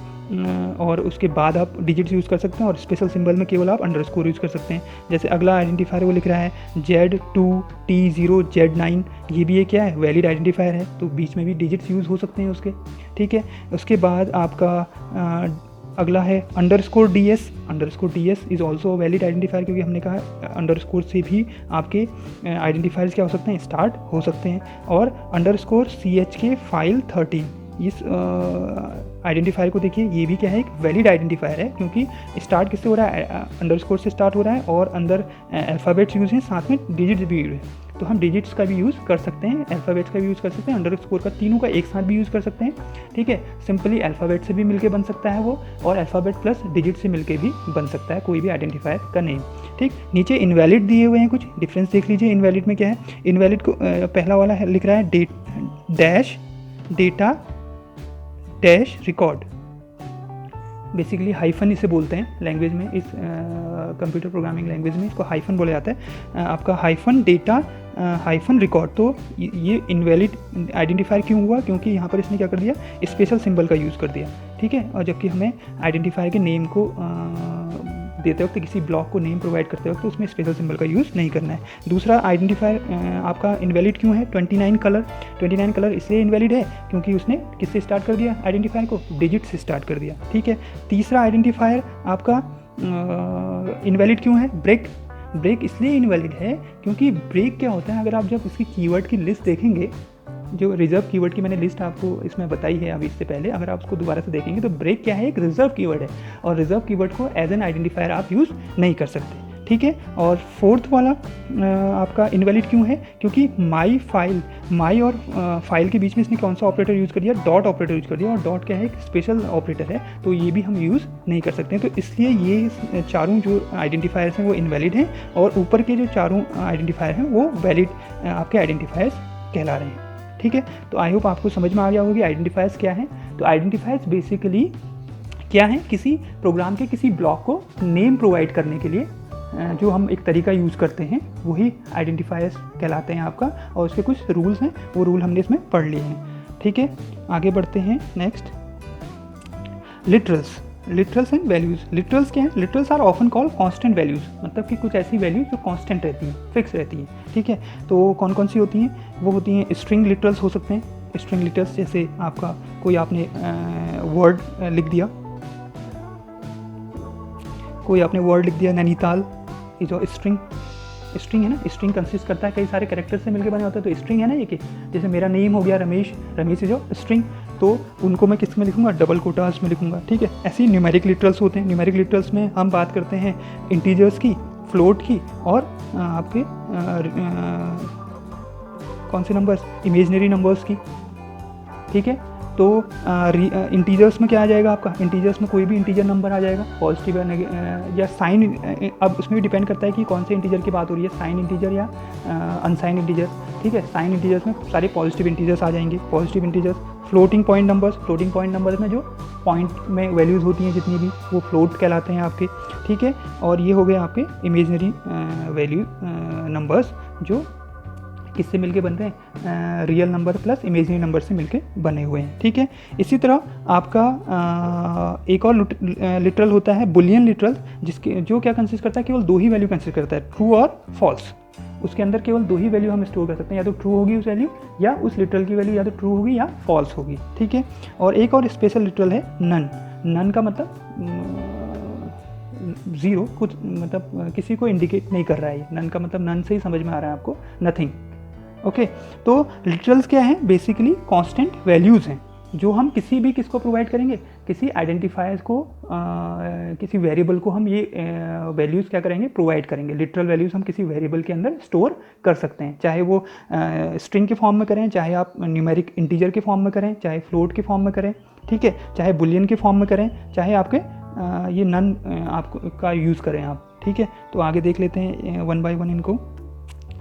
और उसके बाद आप डिजिट्स यूज़ कर सकते हैं, और स्पेशल सिंबल में केवल आप अंडरस्कोर यूज़ कर सकते हैं। जैसे अगला आइडेंटिफायर वो लिख रहा है Z2T0Z9, ये भी एक क्या है, वैलिड आइडेंटिफायर है, तो बीच में भी डिजिट्स यूज़ हो सकते हैं उसके। ठीक है, उसके बाद आपका अगला है _DS is also valid identifier, क्योंकि हमने कहा अंडरस्कोर से भी आपके आइडेंटिफायर्स क्या हो सकते हैं, स्टार्ट हो सकते हैं। और _CHK फाइल 13, इस आइडेंटिफायर को देखिए, ये भी क्या है, एक वैलिड आइडेंटिफायर है, क्योंकि स्टार्ट किससे हो रहा है, अंडरस्कोर से स्टार्ट हो रहा है, और अंदर अल्फ़ाबेट्स यूज़ हैं, साथ में डिजिट्स भी यूज़ है। तो हम डिजिट्स का भी यूज़ कर सकते हैं, अल्फ़ाबेट्स का भी यूज़ कर सकते हैं, अंडरस्कोर का, तीनों का एक साथ भी यूज़ कर सकते हैं। ठीक है, सिंपली अल्फ़ाबेट से भी मिलके बन सकता है वो, और अल्फ़ाबेट प्लस डिजिट से मिलके भी बन सकता है कोई भी आइडेंटिफायर का नेम। ठीक, नीचे इनवैलिड दिए हुए हैं, कुछ डिफरेंस देख लीजिए। इनवैलिड में क्या है, इनवैलिड को पहला वाला है, लिख रहा है dash data dash record, basically hyphen इसे बोलते हैं लैंग्वेज में, इस कंप्यूटर प्रोग्रामिंग लैंग्वेज में इसको हाइफन बोला जाता है। आपका हाइफन डेटा हाइफन रिकॉर्ड, तो ये इनवैलिड आइडेंटिफायर क्यों हुआ, क्योंकि यहाँ पर इसने क्या कर दिया, स्पेशल सिंबल का यूज़ कर दिया। ठीक है, और जबकि हमें आइडेंटिफायर के नेम को देते वक्त, किसी ब्लॉक को नेम प्रोवाइड करते वक्त उसमें स्पेशल सिंबल का यूज़ नहीं करना है। दूसरा आइडेंटिफायर आपका इनवैलिड क्यों है, 29 कलर, 29 कलर इसलिए इनवैलिड है क्योंकि उसने किससे स्टार्ट कर दिया, आइडेंटिफायर को डिजिट से स्टार्ट कर दिया। ठीक है, तीसरा आइडेंटिफायर आपका इनवैलिड क्यों है, ब्रेक, ब्रेक इसलिए इनवैलिड है क्योंकि ब्रेक क्या होता है, अगर आप जब इसकी कीवर्ड की लिस्ट देखेंगे, जो रिजर्व कीवर्ड की मैंने लिस्ट आपको इसमें बताई है अभी इससे पहले, अगर आप उसको दोबारा से देखेंगे तो ब्रेक क्या है, एक रिजर्व कीवर्ड है, और रिजर्व कीवर्ड को एज एन आइडेंटिफायर आप यूज़ नहीं कर सकते। ठीक है, और फोर्थ वाला आपका इनवैलिड क्यों है, क्योंकि माई फाइल, माई और फाइल के बीच में इसने कौन सा ऑपरेटर यूज़ कर दिया, डॉट ऑपरेटर यूज़ कर दिया, और डॉट क्या है, एक स्पेशल ऑपरेटर है, तो ये भी हम यूज़ नहीं कर सकते हैं। तो इसलिए ये चारों जो आइडेंटिफायर्स हैं वो इनवैलिड हैं, और ऊपर के जो चारों आइडेंटिफायर हैं वो वैलिड आपके आइडेंटिफायर्स कहला रहे हैं। ठीक है, तो आई होप आपको समझ में आ गया होगा कि आइडेंटिफायर्स क्या हैं। तो आइडेंटिफायर्स बेसिकली क्या है, किसी प्रोग्राम के किसी ब्लॉक को नेम प्रोवाइड करने के लिए जो हम एक तरीका यूज़ करते हैं वही आइडेंटिफायर्स कहलाते हैं आपका, और उसके कुछ रूल्स हैं, वो रूल हमने इसमें पढ़ लिए हैं। ठीक है, आगे बढ़ते हैं। Next, literals, literals and values. Literals क्या हैं, literals are often call constant values, मतलब कि कुछ ऐसी वैल्यूज जो कांस्टेंट रहती हैं, फिक्स रहती हैं। ठीक है, तो कौन कौन सी होती हैं, वो होती हैं स्ट्रिंग लिटरल्स हो सकते हैं। स्ट्रिंग लिटरल्स जैसे आपका कोई आपने वर्ड लिख दिया, कोई आपने वर्ड लिख दिया नैनीताल, ये जो स्ट्रिंग है ना, स्ट्रिंग कंसिस्ट करता है कई सारे कैरेक्टर से मिलकर बने होते हैं, तो स्ट्रिंग है ना ये कि जैसे मेरा नेम हो गया रमेश, रमेश इज जो स्ट्रिंग, तो उनको मैं किस में लिखूंगा, डबल कोटास में लिखूंगा। ठीक है, ऐसे ही न्यूमेरिक लिटरल्स होते हैं। न्यूमेरिक लिटरल्स में हम बात करते हैं इंटीजर्स की, फ्लोट की, और आपके कौन से नंबर्स, इमेजनरी नंबर्स की। ठीक है, तो इंटीजर्स में क्या आ जाएगा आपका, इंटीजर्स में कोई भी इंटीजर नंबर आ जाएगा, पॉजिटिव या साइन, अब उसमें भी डिपेंड करता है कि कौन से इंटीजर की बात हो रही है, साइन इंटीजर या अनसाइन इंटीजर। ठीक है, साइन इंटीजर्स में सारे पॉजिटिव इंटीजर्स आ जाएंगे, positive integers. Floating point numbers, floating point numbers में जो पॉइंट में वैल्यूज़ होती हैं जितनी भी, वो फ्लोट कहलाते हैं आपके। ठीक है, और ये हो गए आपके इमेजनरी वैल्यू नंबर्स जो किससे मिलके बनते हैं, real number plus imaginary number से मिलके बने हुए हैं। ठीक है, इसी तरह आपका एक और लिटरल होता है बुलियन लिटरल, जिसके जो क्या कंसिस्ट करता है, केवल दो ही वैल्यू कंसिस्ट करता है, ट्रू और फॉल्स। उसके अंदर केवल दो ही वैल्यू हम स्टोर कर सकते हैं, या तो ट्रू होगी उस वैल्यू, या उस लिटरल की वैल्यू या तो ट्रू होगी या फॉल्स होगी। ठीक है, और एक और स्पेशल लिटरल है नन। नन का मतलब ज़ीरो, कुछ मतलब किसी को इंडिकेट नहीं कर रहा है। नन का मतलब नन से ही समझ में आ रहा है आपको, नथिंग। ओके, तो लिटरल्स क्या है, बेसिकली कांस्टेंट वैल्यूज़ हैं जो हम किसी भी किसको प्रोवाइड करेंगे, किसी आइडेंटिफायर्स को, किसी वेरिएबल को हम ये वैल्यूज़ क्या करेंगे, प्रोवाइड करेंगे। लिटरल वैल्यूज़ हम किसी वेरिएबल के अंदर स्टोर कर सकते हैं, चाहे वो स्ट्रिंग के फॉर्म में करें, चाहे आप न्यूमेरिक इंटीजर के फॉर्म में करें, चाहे फ्लोट के फॉर्म में करें। ठीक है, चाहे बुलियन के फॉर्म में करें, चाहे आपके ये नन आपको का यूज़ करें आप। ठीक है, तो आगे देख लेते हैं वन बाय वन इनको।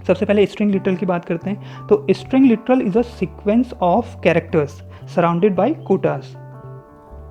सबसे पहले स्ट्रिंग लिटरल की बात करते हैं। तो string literal is a sequence of characters surrounded by quotas.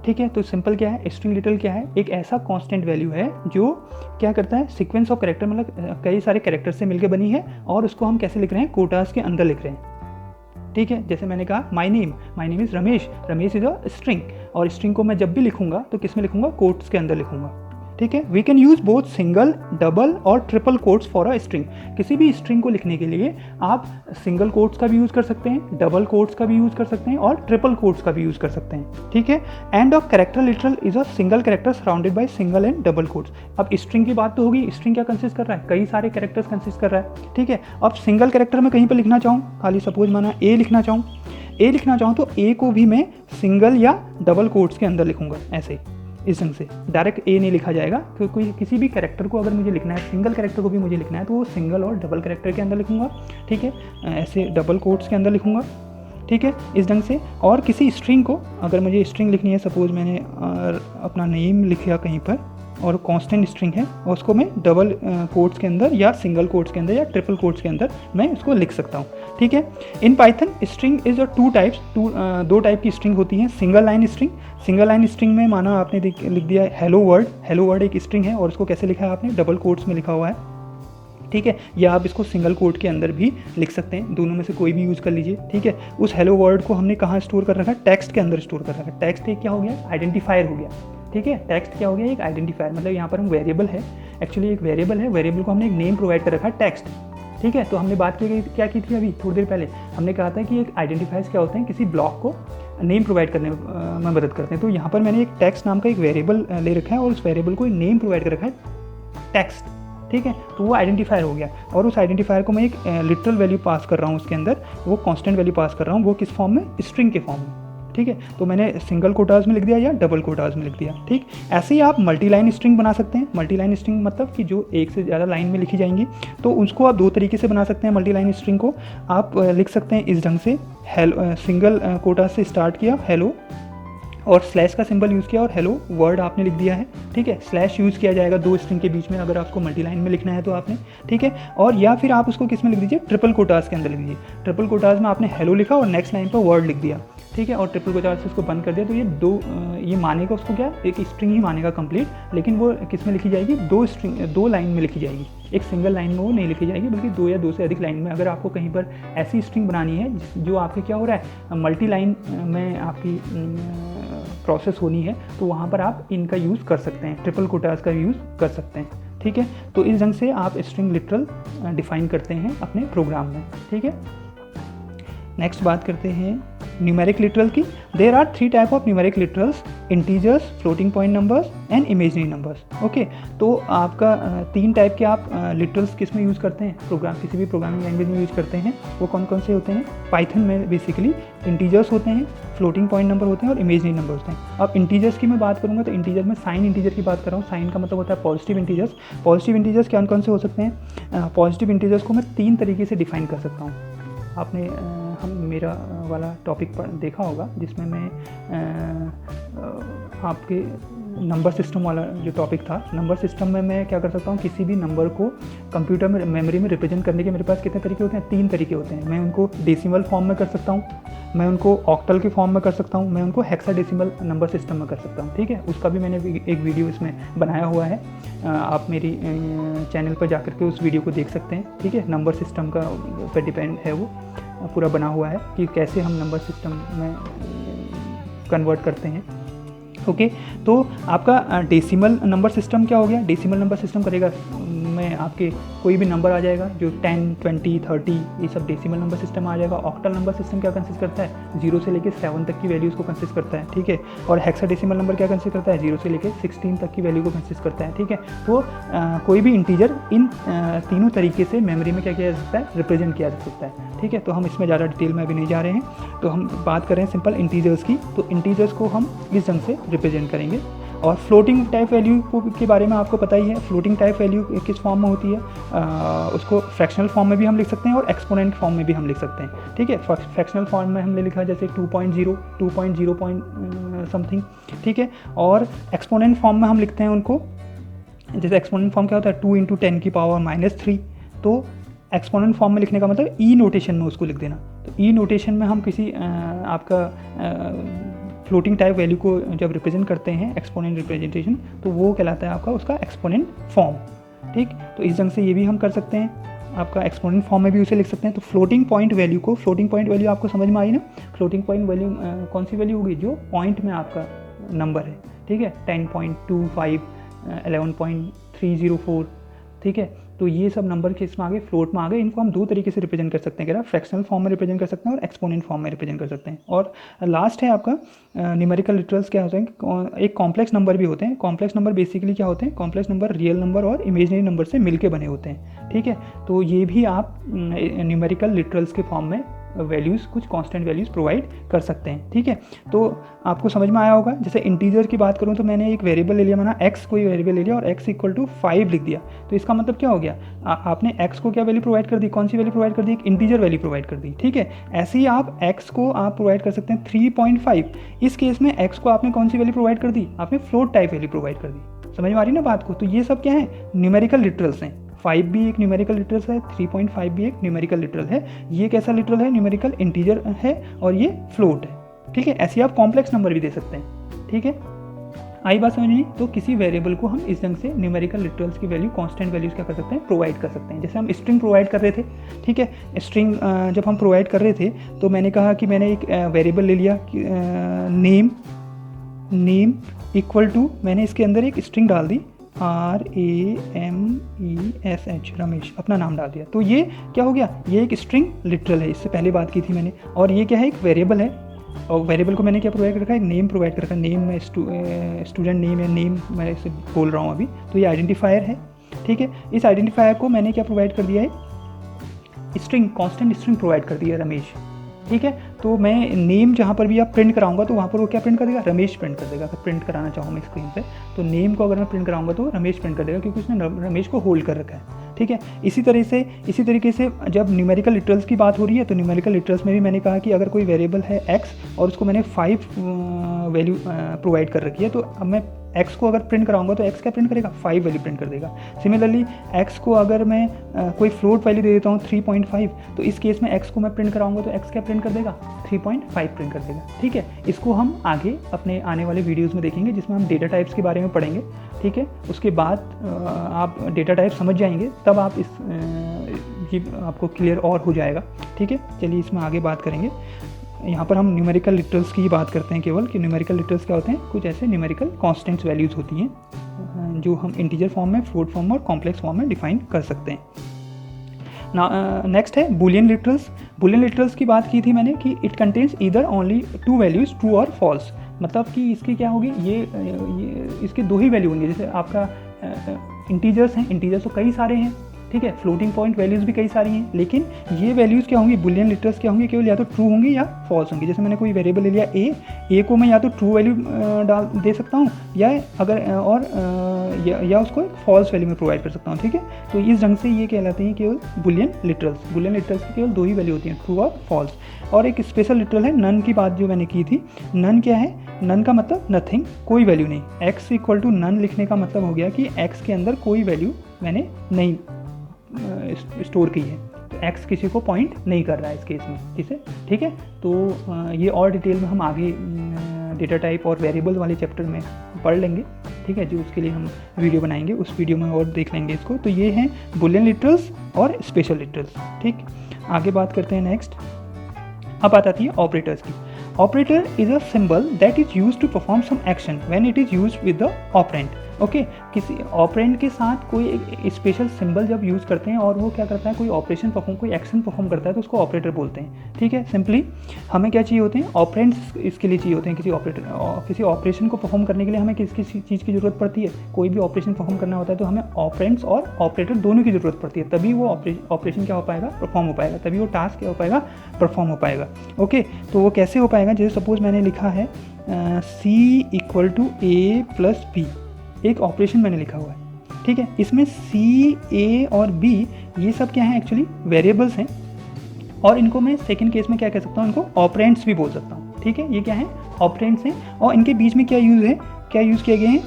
ठीक है, तो सिंपल क्या है, स्ट्रिंग लिटरल क्या है, एक ऐसा कांस्टेंट वैल्यू है जो क्या करता है, सीक्वेंस ऑफ कैरेक्टर, मतलब कई सारे कैरेक्टर से मिलकर बनी है, और उसको हम कैसे लिख रहे हैं, कोटास के अंदर लिख रहे हैं। ठीक है, जैसे मैंने कहा my name is Ramesh, Ramesh is a string, और स्ट्रिंग को मैं जब भी लिखूंगा तो किस में लिखूंगा, कोट्स के अंदर लिखूंगा। ठीक है, we can use both single, double और triple quotes for a string. किसी भी स्ट्रिंग को लिखने के लिए आप सिंगल कोट्स का भी यूज़ कर सकते हैं, डबल कोट्स का भी यूज़ कर सकते हैं, और ट्रिपल कोट्स का भी यूज़ कर सकते हैं। ठीक है, end of character literal is a single character surrounded by single and double quotes. अब स्ट्रिंग की बात तो होगी, स्ट्रिंग क्या कंसिस्ट कर रहा है, कई सारे कैरेक्टर्स कंसिस्ट कर रहा है। ठीक है, अब सिंगल कैरेक्टर में कहीं पर लिखना चाहूँ, खाली सपोज माना ए लिखना चाहूँ तो ए को भी मैं सिंगल या डबल कोट्स के अंदर लिखूंगा ऐसे ही। इस ढंग से डायरेक्ट ए नहीं लिखा जाएगा, तो कोई किसी भी कैरेक्टर को अगर मुझे लिखना है, सिंगल कैरेक्टर को भी मुझे लिखना है, तो वो सिंगल और डबल कैरेक्टर के अंदर लिखूंगा, ठीक है, ऐसे डबल कोट्स के अंदर लिखूंगा, ठीक है, इस ढंग से। और किसी स्ट्रिंग को अगर मुझे स्ट्रिंग लिखनी है, सपोज मैंने अपना नेम लिखा कहीं पर और कांस्टेंट स्ट्रिंग है, और उसको मैं डबल कोट्स के अंदर या सिंगल कोट्स के अंदर या ट्रिपल कोट्स के अंदर मैं उसको लिख सकता हूँ, ठीक है। In Python string is two types, दो टाइप की स्ट्रिंग होती हैं। Single line string, single line string में माना आपने लिख दिया हेलो वर्ड, हेलो वर्ड एक स्ट्रिंग है और उसको कैसे लिखा है आपने, डबल कोट्स में लिखा हुआ है, ठीक है, या आप इसको सिंगल कोट के अंदर भी लिख सकते हैं, दोनों में से कोई भी यूज़ कर लीजिए, ठीक है। उस हेलो वर्ड को हमने कहाँ स्टोर कर रखा है, टेक्स्ट के अंदर स्टोर कर रखा है। टेक्स्ट एक क्या हो गया, आइडेंटिफायर हो गया, ठीक है। टेक्स्ट क्या हो गया, एक आइडेंटिफायर, मतलब यहाँ पर हम वेरिएबल है, एक्चुअली एक वेरिएबल है, वेरिएबल को हमने एक नेम प्रोवाइड कर रखा है टेक्स्ट, ठीक है। तो हमने बात क्या की थी अभी थोड़ी देर पहले, हमने कहा था कि एक आइडेंटिफायर्स क्या होते हैं, किसी ब्लॉक को नेम प्रोवाइड करने में मदद करते हैं। तो यहाँ पर मैंने एक टेक्स्ट नाम का एक वेरिएबल ले रखा है और उस वेरिएबल को एक नेम प्रोवाइड कर रखा है टेक्स्ट, ठीक है। तो वो आइडेंटिफायर हो गया और उस आइडेंटिफायर को मैं एक लिटरल वैल्यू पास कर रहा हूँ उसके अंदर, वो कांस्टेंट वैल्यू पास कर रहा हूँ, वो किस फॉर्म में, स्ट्रिंग के फॉर्म में, ठीक है। तो मैंने सिंगल कोटाज में लिख दिया या डबल कोटाज में लिख दिया, ठीक। ऐसे ही आप मल्टी लाइन स्ट्रिंग बना सकते हैं। मल्टी लाइन स्ट्रिंग मतलब कि जो एक से ज़्यादा लाइन में लिखी जाएंगी, तो उसको आप दो तरीके से बना सकते हैं। मल्टी लाइन स्ट्रिंग को आप लिख सकते हैं इस ढंग से, हेलो सिंगल कोटा से स्टार्ट किया हेलो और स्लैश का सिंबल यूज़ किया और हेलो वर्ड आपने लिख दिया है, ठीक है। स्लैश यूज़ किया जाएगा दो स्ट्रिंग के बीच में अगर आपको मल्टी लाइन में लिखना है तो आपने, ठीक है। और या फिर आप उसको किस में लिख दीजिए, ट्रिपल कोटाज के अंदर लिख दीजिए। ट्रिपल कोटाज में आपने हेलो लिखा और नेक्स्ट लाइन पर वर्ड लिख दिया, ठीक है, और ट्रिपल कोटाज से उसको बंद कर दिया, तो ये दो ये मानेगा उसको क्या, एक स्ट्रिंग ही मानेगा कंप्लीट, लेकिन वो किस में लिखी जाएगी, दो लाइन में लिखी जाएगी, एक सिंगल लाइन में वो नहीं लिखी जाएगी, बल्कि दो या दो से अधिक लाइन में। अगर आपको कहीं पर ऐसी स्ट्रिंग बनानी है जो आपके क्या हो रहा है, मल्टी लाइन में आपकी प्रोसेस होनी है, तो वहाँ पर आप इनका यूज़ कर सकते हैं, ट्रिपल कोटाज का यूज़ कर सकते हैं, ठीक है। तो इस ढंग से आप स्ट्रिंग लिटरल डिफाइन करते हैं अपने प्रोग्राम में, ठीक है। नेक्स्ट बात करते हैं न्यूमेरिक लिटरल की। There are 3 type of numeric literals, integers, floating point numbers and imaginary numbers, okay. तो आपका 3 टाइप के आप लिटरल्स किस में यूज़ करते हैं, प्रोग्राम किसी भी प्रोग्रामिंग लैंग्वेज में यूज़ करते हैं, वो कौन कौन से होते हैं। पाइथन में बेसिकली इंटीजर्स होते हैं, फ्लोटिंग पॉइंट नंबर होते हैं और इमेजनरी नंबर होते हैं। अब इंटीजर्स की मैं बात करूँगा तो इंटीजर में साइन इंटीजर की बात कर रहा हूँ। साइन का मतलब होता है पॉजिटिव इंटीजर्स। पॉजिटिव इंटीजर्स कौन कौन से हो सकते हैं, पॉजिटिव इंटीजर्स को मैं 3 तरीके से डिफाइन कर सकता हूँ। आपने हम मेरा वाला टॉपिक पर देखा होगा जिसमें मैं आपके नंबर सिस्टम वाला जो टॉपिक था, नंबर सिस्टम में मैं क्या कर सकता हूँ, किसी भी नंबर को कंप्यूटर में मेमोरी में रिप्रेजेंट करने के मेरे पास कितने तरीके होते हैं, 3 तरीके होते हैं। मैं उनको डेसिमल फॉर्म में कर सकता हूँ, मैं उनको ऑक्टल के फॉर्म में कर सकता हूँ, मैं उनको हेक्साडेसिमल नंबर सिस्टम में कर सकता हूँ, ठीक है। उसका भी मैंने एक वीडियो इसमें बनाया हुआ है, आप मेरी चैनल पर जाकर के उस वीडियो को देख सकते हैं, ठीक है। नंबर सिस्टम का पर डिपेंड है, वो पूरा बना हुआ है कि कैसे हम नंबर सिस्टम में कन्वर्ट करते हैं, ओके। तो आपका डेसिमल नंबर सिस्टम क्या हो गया, डेसिमल नंबर सिस्टम करेगा में आपके कोई भी नंबर आ जाएगा जो 10, 20, 30 ये सब डेसिमल नंबर सिस्टम आ जाएगा। ऑक्टल नंबर सिस्टम क्या कंसिस्ट करता है, 0 से लेकर 7 तक की वैल्यूज़ को कंसिस्ट करता है, ठीक है। और हेक्साडेसिमल नंबर क्या कंसिस्ट करता है, 0 से लेकर 16 तक की वैल्यू को कंसिस्ट करता है, ठीक है। तो कोई भी इंटीजर इन तीनों तरीके से मेमोरी में क्या किया जा सकता है, रिप्रेजेंट किया जा सकता है, ठीक है। तो हम इसमें ज़्यादा डिटेल में अभी नहीं जा रहे हैं, तो हम बात कर रहे हैं सिंपल इंटीजर्स की। तो इंटीजर्स को हम इस ढंग से रिप्रेजेंट करेंगे। और फ्लोटिंग टाइप वैल्यू के बारे में आपको पता ही है, फ्लोटिंग टाइप वैल्यू किस फॉर्म में होती है, उसको फ्रैक्शनल फॉर्म में भी हम लिख सकते हैं और एक्सपोनेंट फॉर्म में भी हम लिख सकते हैं, ठीक है। फ्रैक्शनल फॉर्म में हमने लिखा जैसे 2.0, 2.0 समथिंग, ठीक है। और एक्सपोनेंट फॉर्म में हम लिखते हैं उनको, जैसे एक्सपोनेंट फॉर्म क्या होता है, 2 × 10 की पावर -3। तो एक्सपोनेंट फॉर्म में लिखने का मतलब ई नोटेशन में उसको लिख देना। तो ई नोटेशन में हम किसी आपका फ्लोटिंग टाइप वैल्यू को जब रिप्रेजेंट करते हैं, एक्सपोनेंट रिप्रेजेंटेशन, तो वो कहलाता है आपका उसका एक्सपोनेंट फॉर्म, ठीक। तो इस ढंग से ये भी हम कर सकते हैं, आपका एक्सपोनेंट फॉर्म में भी उसे लिख सकते हैं। तो फ्लोटिंग पॉइंट वैल्यू को, फ्लोटिंग पॉइंट वैल्यू आपको समझ में आई ना, फ्लोटिंग पॉइंट वैल्यू कौन सी वैल्यू होगी, जो पॉइंट में आपका नंबर है, ठीक है, 10.25, 11.304, ठीक है। तो ये सब नंबर किस में आ गए, फ्लोट में आ गए। इनको हम 2 तरीके से रिप्रेजेंट कर सकते हैं, कह रहा फ्रैक्शनल फॉर्म में रिप्रेजेंट कर सकते हैं और एक्सपोनेंट फॉर्म में रिप्रेजेंट कर सकते हैं। और लास्ट है आपका न्यूमेरिकल लिटरल्स क्या होते हैं, एक कॉम्प्लेक्स नंबर भी होते हैं। कॉम्प्लेक्स नंबर बेसिकली क्या होते हैं, कॉम्प्लेक्स नंबर रियल नंबर और इमेजिनरी नंबर से मिलके बने होते हैं, ठीक है। तो ये भी आप न्यूमेरिकल लिटरल्स के फॉर्म में वैल्यूज़, कुछ कांस्टेंट वैल्यूज़ प्रोवाइड कर सकते हैं। ठीक है, तो आपको समझ में आया होगा। जैसे इंटीजर की बात करूँ तो मैंने एक वेरिएबल ले लिया, माना x कोई वेरिएबल ले लिया और x इक्वल टू 5 लिख दिया, तो इसका मतलब क्या हो गया, आपने x को क्या वैल्यू प्रोवाइड कर दी, कौन सी वैल्यू प्रोवाइड कर दी, एक इंटीजर वैल्यू प्रोवाइड कर दी। ठीक है, ऐसे ही आप x को आप प्रोवाइड कर सकते हैं 3.5। इस केस में x को आपने कौन सी वैल्यू प्रोवाइड कर दी, आपने फ्लोट टाइप वैल्यू प्रोवाइड कर दी। समझ में आ रही ना बात को। तो ये सब क्या है, न्यूमेरिकल लिटरल्स हैं। 5 भी एक न्यूमेरिकल लिटरल्स है, 3.5 भी एक न्यूमेरिकल लिटरल है। ये कैसा लिटरल है, न्यूमेरिकल इंटीजर है, और ये फ्लोट है। ठीक है, ऐसे आप कॉम्प्लेक्स नंबर भी दे सकते हैं। ठीक है, आई बात समझ में। तो किसी वेरिएबल को हम इस ढंग से न्यूमेरिकल लिटरल्स की वैल्यू, कांस्टेंट वैल्यूज क्या कर सकते हैं, प्रोवाइड कर सकते हैं। जैसे हम स्ट्रिंग प्रोवाइड कर रहे थे। ठीक है, स्ट्रिंग जब हम प्रोवाइड कर रहे थे तो मैंने कहा कि मैंने एक वेरिएबल ले लिया, नेम इक्वल टू, मैंने इसके अंदर एक स्ट्रिंग डाल दी RAMESH, रमेश, अपना नाम डाल दिया। तो ये क्या हो गया, ये एक स्ट्रिंग लिटरल है, इससे पहले बात की थी मैंने। और ये क्या है, एक वेरिएबल है, और वेरिएबल को मैंने क्या प्रोवाइड कर रखा है, एक नेम प्रोवाइड कर रखा है। नेम में स्टूडेंट नेम या नेम मैं इसे बोल रहा हूँ अभी, तो ये आइडेंटिफायर है। ठीक है, इस आइडेंटिफायर को मैंने क्या प्रोवाइड कर दिया है, स्ट्रिंग, कांस्टेंट स्ट्रिंग प्रोवाइड कर दिया है, रमेश। ठीक है, तो मैं नेम जहाँ पर भी आप प्रिंट कराऊंगा तो वहाँ पर वो क्या प्रिंट कर देगा, रमेश प्रिंट कर देगा। अगर प्रिंट कराना चाहूँ मैं स्क्रीन पे, तो नेम को अगर मैं प्रिंट कराऊंगा तो रमेश प्रिंट कर देगा, क्योंकि उसने रमेश को होल्ड कर रखा है। ठीक है, इसी तरीके से जब न्यूमेरिकल लिटरल्स की बात हो रही है, तो न्यूमेरिकल लिटरल्स में भी मैंने कहा कि अगर कोई वेरिएबल है x और उसको मैंने 5 वैल्यू प्रोवाइड कर रखी है, तो अब मैं x को अगर प्रिंट कराऊंगा तो x क्या प्रिंट करेगा, 5 वैल्यू प्रिंट कर देगा। सिमिलरली x को अगर मैं कोई फ्लोट वैल्यू दे देता हूँ 3.5, तो इस केस में x को मैं प्रिंट कराऊंगा तो x क्या प्रिंट कर देगा, 3.5 प्रिंट कर देगा। ठीक है, इसको हम आगे अपने आने वाले वीडियोज़ में देखेंगे, जिसमें हम डेटा टाइप्स के बारे में पढ़ेंगे। ठीक है, उसके बाद आप डेटा टाइप समझ जाएंगे, तब आप ये आपको क्लियर और हो जाएगा। ठीक है, चलिए इसमें आगे बात करेंगे। यहाँ पर हम न्यूमेरिकल लिटरल्स की बात करते हैं केवल, कि न्यूमेरिकल लिटरल्स क्या होते हैं, कुछ ऐसे न्यूमेरिकल कांस्टेंट्स वैल्यूज़ होती हैं जो हम इंटीजर फॉर्म में, फ्लोट फॉर्म में और कॉम्प्लेक्स फॉर्म में डिफाइन कर सकते हैं। नेक्स्ट है बुलियन लिटरल्स। बुलियन लिटरल्स की बात की थी मैंने कि it contains either only 2 values, true और फॉल्स। मतलब कि इसकी क्या होगी, ये इसके 2 ही वैल्यू होंगे। जैसे आपका इंटीजर्स हैं, इंटीजर्स तो कई सारे हैं। ठीक है, फ्लोटिंग पॉइंट वैल्यूज़ भी कई सारी हैं, लेकिन ये वैल्यूज़ क्या होंगी, बुलियन लिटरल्स क्या होंगे, केवल या तो ट्रू होंगी या फॉल्स होंगी। जैसे मैंने कोई वेरिएबल ले लिया ए को मैं या तो ट्रू वैल्यू डाल दे सकता हूँ, या अगर या उसको एक फॉल्स वैल्यू में प्रोवाइड कर सकता हूँ। ठीक है, तो इस ढंग से ये कहलाते हैं केवल बुलियन लिटरल्स। बुलियन लिटरल्स की केवल 2 ही वैल्यू होती हैं, ट्रू और फॉल्स। और एक स्पेशल लिटरल है नन की बात जो मैंने की थी। नन क्या है, नन का मतलब नथिंग, कोई वैल्यू नहीं। x इक्वल टू नन लिखने का मतलब हो गया कि x के अंदर कोई वैल्यू मैंने नहीं स्टोर की है, तो x किसी को पॉइंट नहीं कर रहा है इस केस में। ठीक है, तो ये और डिटेल में हम आगे डेटा टाइप और वेरिएबल वाले चैप्टर में पढ़ लेंगे। ठीक है, जो उसके लिए हम वीडियो बनाएंगे, उस वीडियो में और देख लेंगे इसको। तो ये हैं बुलियन लिटरल्स और स्पेशल लिटरल्स। ठीक, आगे बात करते हैं नेक्स्ट। अब बात आती है ऑपरेटर्स की। Operator is a symbol that is used to perform some action when it is used with the operand. Okay, किसी ऑपरेंड के साथ कोई एक स्पेशल सिंबल जब यूज़ करते हैं और वो क्या करता है, कोई ऑपरेशन परफॉर्म, कोई एक्शन परफॉर्म करता है, तो उसको ऑपरेटर बोलते हैं। ठीक है, सिंपली हमें क्या चाहिए होते हैं, ऑपरेंड्स इसके लिए चाहिए होते हैं। किसी ऑपरेशन को परफॉर्म करने के लिए हमें किस चीज़ की ज़रूरत पड़ती है, कोई भी ऑपरेशन परफॉर्म करना होता है तो हमें ऑपरेंड्स और ऑपरेटर दोनों की ज़रूरत पड़ती है, तभी वो ऑपरेशन क्या हो पाएगा, परफॉर्म हो पाएगा, तभी वो टास्क क्या हो पाएगा, परफॉर्म हो पाएगा। ओके, तो वो कैसे हो पाएगा, जैसे सपोज मैंने लिखा है C इक्वल टू A+B, एक ऑपरेशन मैंने लिखा हुआ है। ठीक है, इसमें C, A और B ये सब क्या है, एक्चुअली वेरिएबल्स हैं, और इनको मैं सेकंड केस में क्या कह सकता हूँ, इनको ऑपरेंड्स भी बोल सकता हूँ। ठीक है, ये क्या है, ऑपरेंड्स हैं, और इनके बीच में क्या यूज़ किए गए हैं,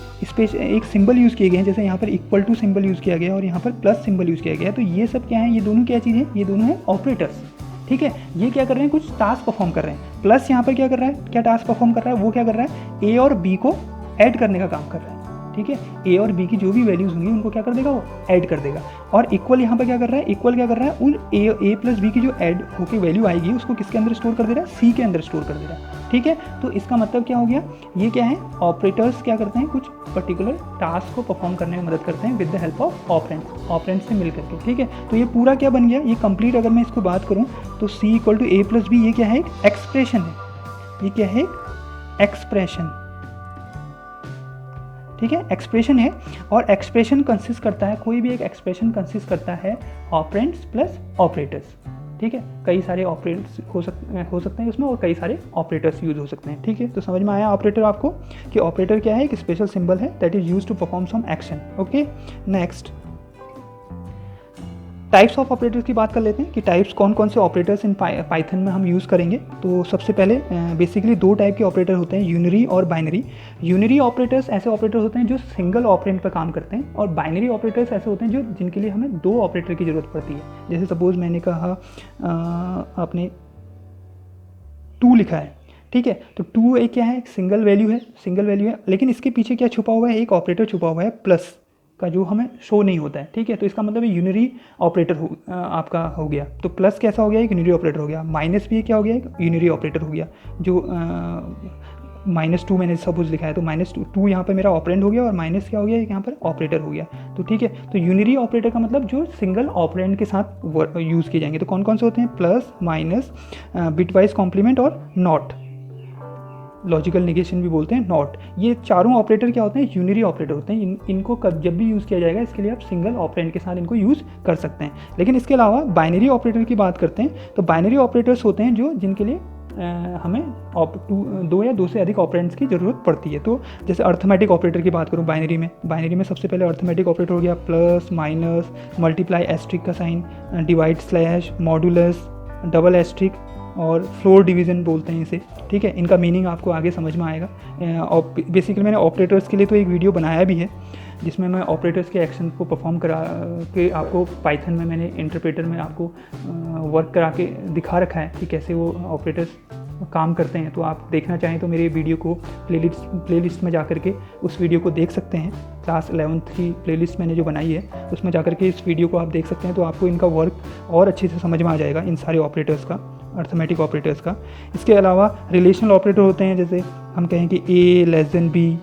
एक सिंबल यूज़ किए गए हैं। जैसे यहाँ पर इक्वल टू सिंबल यूज़ किया गया और यहाँ पर प्लस सिंबल यूज़ किया गया है। तो ये सब क्या है, ये दोनों क्या चीज़ है, ये दोनों है ऑपरेटर्स। ठीक है, ये क्या कर रहे हैं, कुछ टास्क परफॉर्म कर रहे हैं। प्लस यहाँ पर क्या कर रहा है, क्या टास्क परफॉर्म कर रहा है, वो क्या कर रहा है, ए और बी को ऐड करने का काम कर रहा है। ठीक है, ए और बी की जो भी वैल्यूज होंगी उनको क्या कर देगा, वो ऐड कर देगा। और इक्वल यहाँ पर क्या कर रहा है, इक्वल क्या कर रहा है, उन ए प्लस बी की जो ऐड होकर वैल्यू आएगी उसको किसके अंदर स्टोर कर दे रहा है, सी के अंदर स्टोर कर दे रहा है। ठीक है, तो इसका मतलब क्या हो गया, ये क्या है, ऑपरेटर्स क्या करते हैं, कुछ पर्टिकुलर टास्क को परफॉर्म करने में मदद करते हैं with the help of operands से मिल करके। ठीक है, तो ये पूरा क्या बन गया, ये कंप्लीट अगर मैं इसको बात करूँ तो C इक्वल टू A+B ये क्या है, एक एक्सप्रेशन है। ये क्या है, एक्सप्रेशन। ठीक है, एक्सप्रेशन है, और एक्सप्रेशन कंसिस्ट करता है, कोई भी एक एक्सप्रेशन कंसिस्ट करता है ऑपरेंड्स प्लस ऑपरेटर्स। ठीक है, कई सारे ऑपरेटर्स हो सकते हैं उसमें, और कई सारे ऑपरेटर्स यूज़ हो सकते हैं। ठीक है, तो समझ में आया ऑपरेटर आपको कि ऑपरेटर क्या है, एक स्पेशल सिंबल है that is use to perform some action. Okay, next types of operators की बात कर लेते हैं कि टाइप्स कौन कौन से ऑपरेटर्स इन पाइथन में हम यूज़ करेंगे। तो सबसे पहले बेसिकली दो टाइप के ऑपरेटर होते हैं, यूनरी और बाइनरी। यूनरी ऑपरेटर्स ऐसे ऑपरेटर होते हैं जो सिंगल ऑपरेंड पर काम करते हैं, और बाइनरी ऑपरेटर्स ऐसे होते हैं जो जिनके लिए हमें दो ऑपरेटर की ज़रूरत पड़ती है। जैसे सपोज मैंने कहा आपने 2 लिखा है, ठीक है, तो 2 एक क्या है, एक सिंगल वैल्यू है, लेकिन इसके पीछे क्या छुपा हुआ है, एक ऑपरेटर छुपा हुआ है प्लस का, जो हमें शो नहीं होता है। ठीक है, तो इसका मतलब यूनरी ऑपरेटर आपका हो गया। तो प्लस कैसा हो गया, एक यूनरी ऑपरेटर हो गया। माइनस भी क्या हो गया, एक यूनरी ऑपरेटर हो गया। जो -2 मैंने सपोज लिखा है, तो -2 यहाँ पर मेरा ऑपरेंड हो गया, और माइनस क्या हो गया, एक यहाँ पर ऑपरेटर हो गया। तो ठीक है, तो यूनरी ऑपरेटर का मतलब जो सिंगल ऑपरेंड के साथ यूज़ किए जाएंगे। तो कौन कौन से होते हैं, प्लस, माइनस, बिटवाइज कॉम्प्लीमेंट और नॉट, लॉजिकल निगेशन भी बोलते हैं, नॉट। ये चारों ऑपरेटर क्या होते हैं, यूनरी ऑपरेटर होते हैं। इनको जब भी यूज़ किया जाएगा, इसके लिए आप सिंगल ऑपरेंड के साथ इनको यूज़ कर सकते हैं। लेकिन इसके अलावा बाइनरी ऑपरेटर की बात करते हैं, तो बाइनरी ऑपरेटर्स होते हैं जो जिनके लिए हमें 2 या 2 से अधिक ऑपरेंड्स की ज़रूरत पड़ती है। तो जैसे अर्थमेटिक ऑपरेटर की बात करूँ, बाइनरी में सबसे पहले अर्थमेटिक ऑपरेटर हो गया प्लस, माइनस, मल्टीप्लाई, एस्ट्रिक का sign, divide, slash, modulus, double asterisk और फ्लोर डिवीज़न बोलते हैं इसे। ठीक है, इनका मीनिंग आपको आगे समझ में आएगा। और बेसिकली मैंने ऑपरेटर्स के लिए तो एक वीडियो बनाया भी है, जिसमें मैं ऑपरेटर्स के एक्शन को परफॉर्म करा के आपको पाइथन में मैंने इंटरप्रेटर में आपको वर्क करा के दिखा रखा है कि कैसे वो ऑपरेटर्स काम करते हैं। तो आप देखना चाहें तो मेरे वीडियो को प्लेलिस्ट में जा कर के उस वीडियो को देख सकते हैं। क्लास 11th की प्लेलिस्ट मैंने जो बनाई है, उसमें जा कर के इस वीडियो को आप देख सकते हैं। तो आपको इनका वर्क और अच्छे से समझ में आ जाएगा, इन सारे ऑपरेटर्स का, अर्थमेटिक ऑपरेटर्स का। इसके अलावा रिलेशनल ऑपरेटर होते हैं, जैसे हम कहें कि ए लेस देन बी,